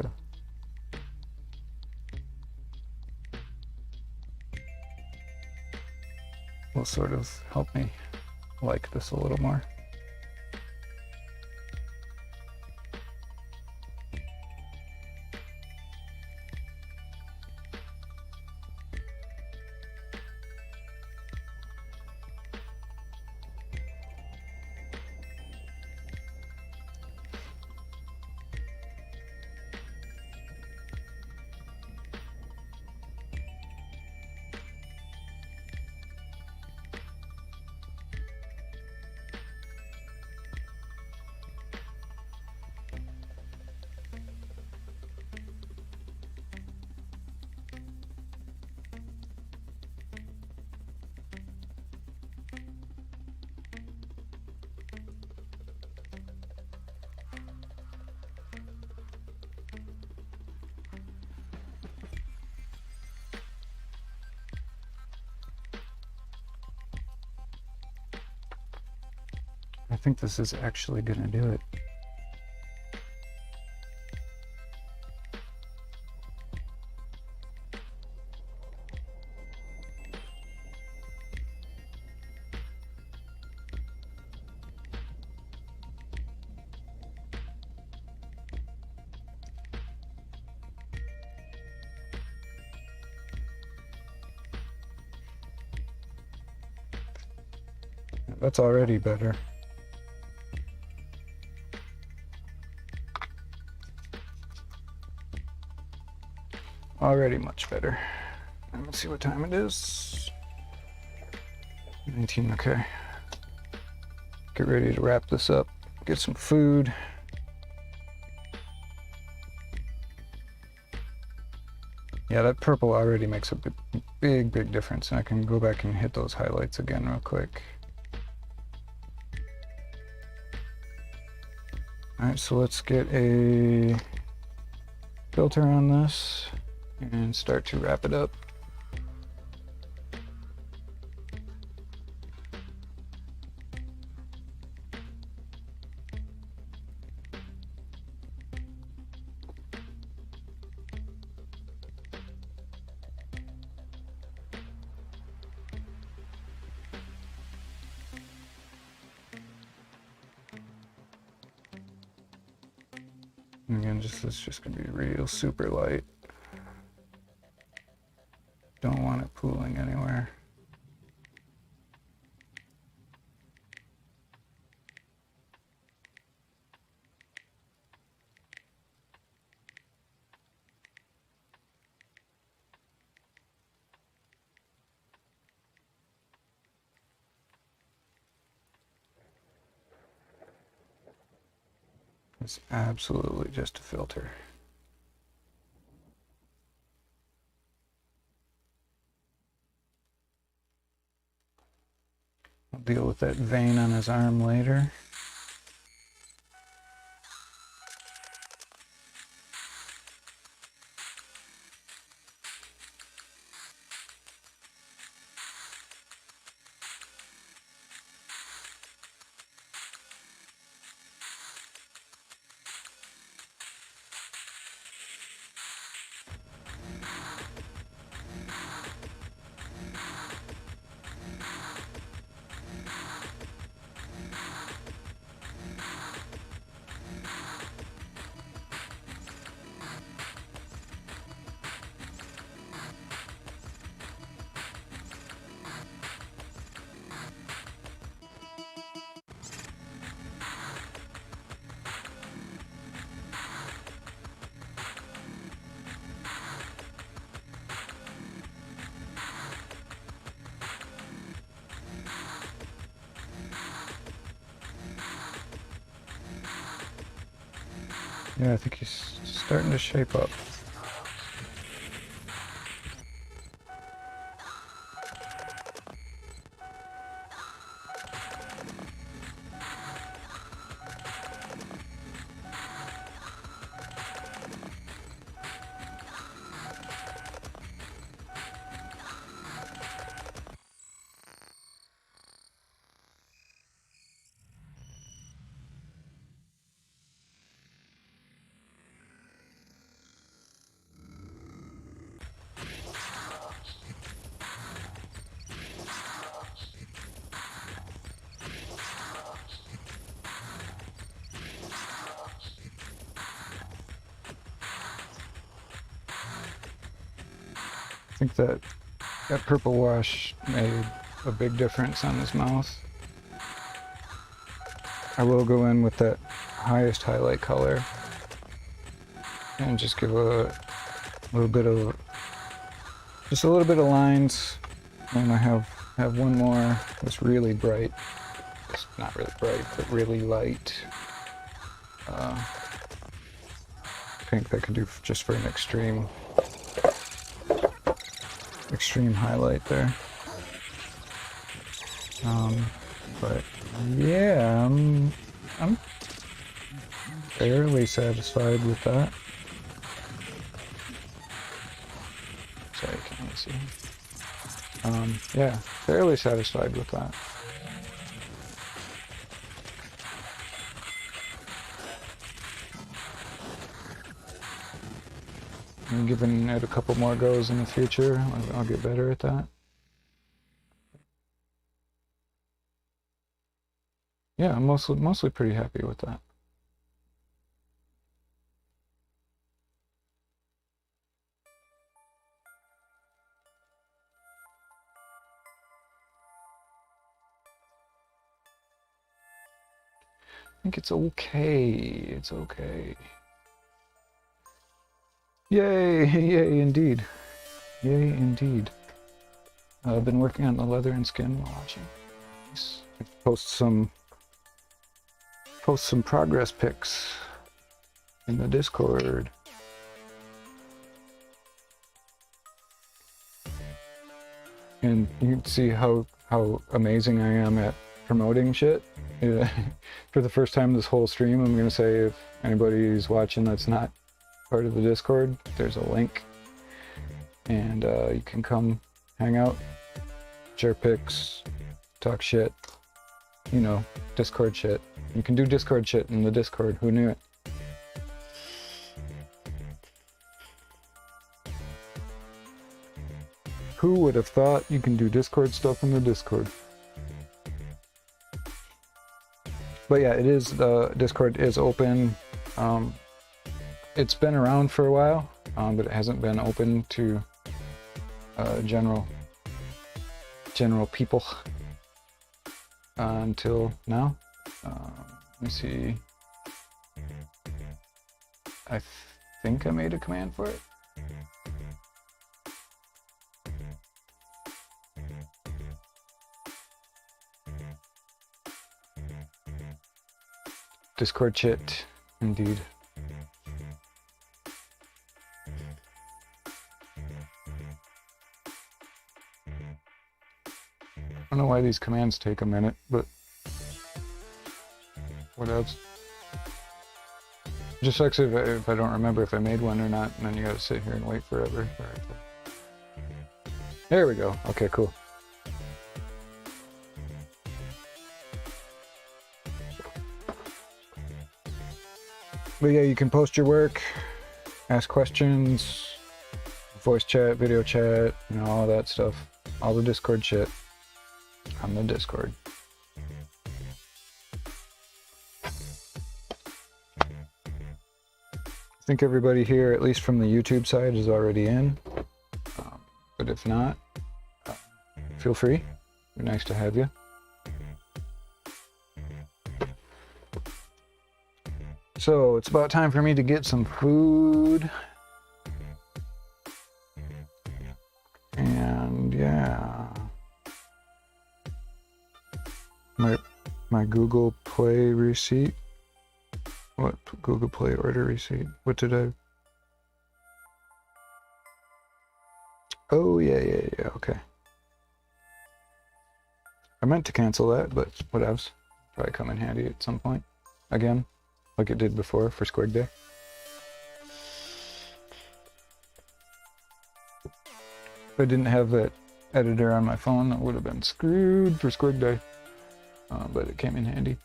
will sort of help me like this a little more. I think this is actually gonna do it. That's already better. Already much better. Let me see what time it is. 19, okay. Get ready to wrap this up. Get some food. Yeah, that purple already makes a big difference, and I can go back and hit those highlights again real quick. Alright, so let's get a filter on this and start to wrap it up. And again, this is just gonna be real super light. Don't want it pooling anywhere. It's absolutely just a filter. I'll deal with that vein on his arm later. Yeah, I think he's starting to shape up. think that purple wash made a big difference on his mouth. I will go in with that highest highlight color and just give a little bit of, just a little bit of lines. And I have one more that's really bright. It's not really bright, but really light. Pink that could do just for an extreme highlight there. But yeah, I'm fairly satisfied with that. Sorry, I can't really see. Yeah, fairly satisfied with that. I'm giving it a couple more goes in the future. I'll get better at that. Yeah, I'm mostly pretty happy with that. I think it's okay. It's okay. Yay! Yay, indeed. Yay, indeed. I've been working on the leather and skin while watching. Nice. Post some progress pics in the Discord. And you can see how amazing I am at promoting shit. For the first time this whole stream, I'm gonna say, if anybody's watching that's not part of the Discord, there's a link, and you can come hang out, share pics, talk shit, you know, Discord shit. You can do Discord shit in the Discord. Who knew it? Who would have thought you can do Discord stuff in the Discord? But yeah, it is, the Discord is open. It's been around for a while, but it hasn't been open to general people until now. Let me see. I think I made a command for it. Discord chat, indeed. I don't know why these commands take a minute, but what else? Just sucks if I don't remember if I made one or not, and then you gotta sit here and wait forever. There we go. Okay, cool. But yeah, you can post your work, ask questions, voice chat, video chat, you know, all that stuff. All the Discord shit on the Discord. I think everybody here, at least from the YouTube side, is already in. But if not, feel free. It'd be nice to have you. So it's about time for me to get some food. And yeah. My Google Play receipt. What? Google Play order receipt? What did I? Oh yeah, okay. I meant to cancel that, but whatevs. Probably come in handy at some point. Again. Like it did before for Squig Day. If I didn't have that editor on my phone, I would have been screwed for Squig Day. But it came in handy.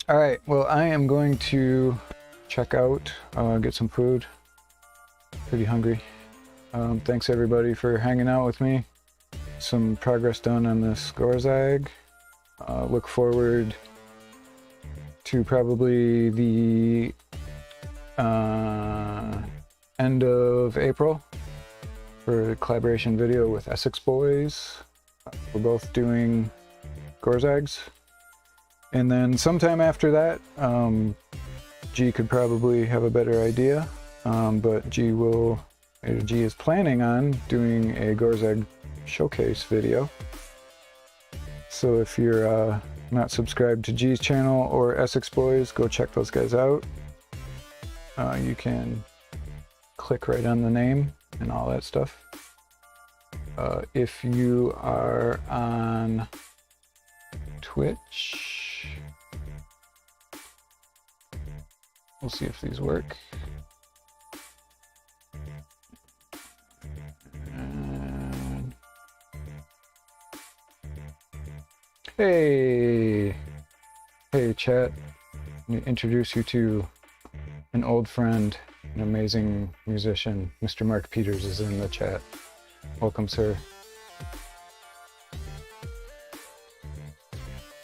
Alright, well I am going to check out, get some food. Pretty hungry. Thanks everybody for hanging out with me. Some progress done on this Gorzag. Look forward to probably the end of April for a collaboration video with Essex Boys. We're both doing Gorzags. And then sometime after that, G could probably have a better idea, but G is planning on doing a Gorzag showcase video. So if you're not subscribed to G's channel or Essex Boys, go check those guys out. You can click right on the name and all that stuff. If you are on Twitch, we'll see if these work. And hey chat, let me introduce you to an old friend, an amazing musician. Mr. Mark Peters is in the chat. Welcome, sir.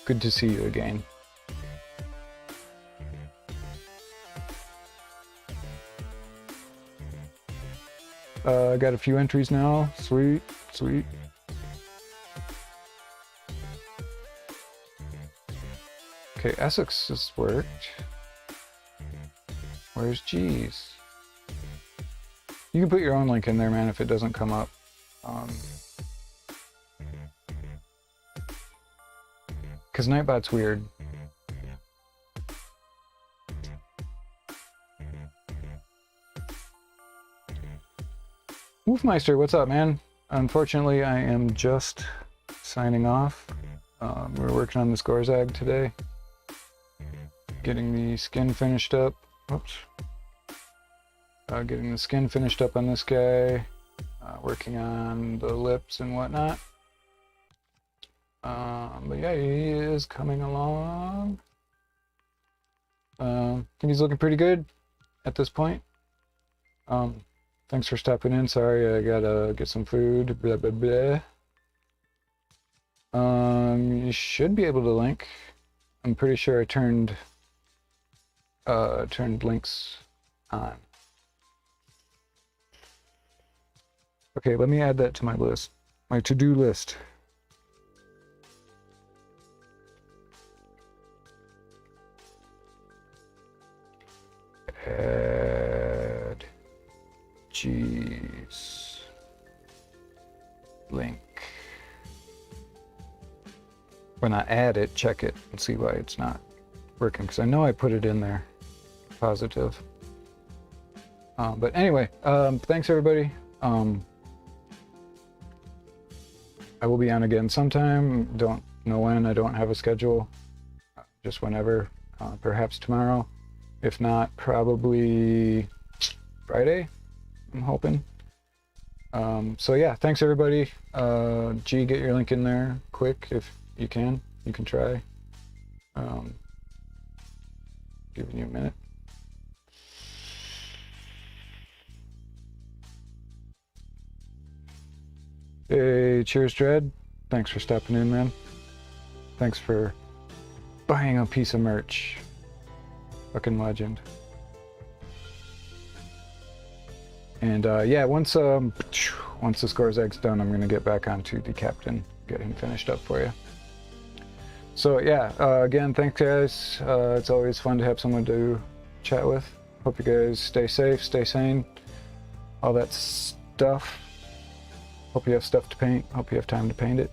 Good to see you again. I got a few entries now. Sweet, sweet. Okay, Essex has worked. Where's G's? You can put your own link in there, man, if it doesn't come up. Because Nightbot's weird. Wolfmeister, what's up, man? Unfortunately, I am just signing off. We're working on this Gorzag today. Getting the skin finished up. Oops. Getting the skin finished up on this guy. Working on the lips and whatnot. But yeah, he is coming along. I think he's looking pretty good at this point. Thanks for stopping in. Sorry, I gotta get some food. Blah blah blah. You should be able to link. I'm pretty sure I turned links on. Okay, let me add that to my list, my to-do list. Add G's link. When I add it, check it and see why it's not working, because I know I put it in there. Positive. But anyway, thanks everybody. I will be on again sometime. Don't know when. I don't have a schedule. Just whenever. Perhaps tomorrow. If not, probably Friday, I'm hoping. So yeah, thanks everybody. G, get your link in there quick if you can. You can try. Giving you a minute. Hey, cheers, Dread. Thanks for stopping in, man. Thanks for buying a piece of merch. Fucking legend. And yeah, once this Gorzag's done, I'm gonna get back onto the captain, get him finished up for you. So yeah, again, thanks guys. It's always fun to have someone to chat with. Hope you guys stay safe, stay sane, all that stuff. Hope you have stuff to paint. Hope you have time to paint it.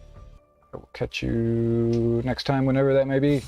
I will catch you next time, whenever that may be.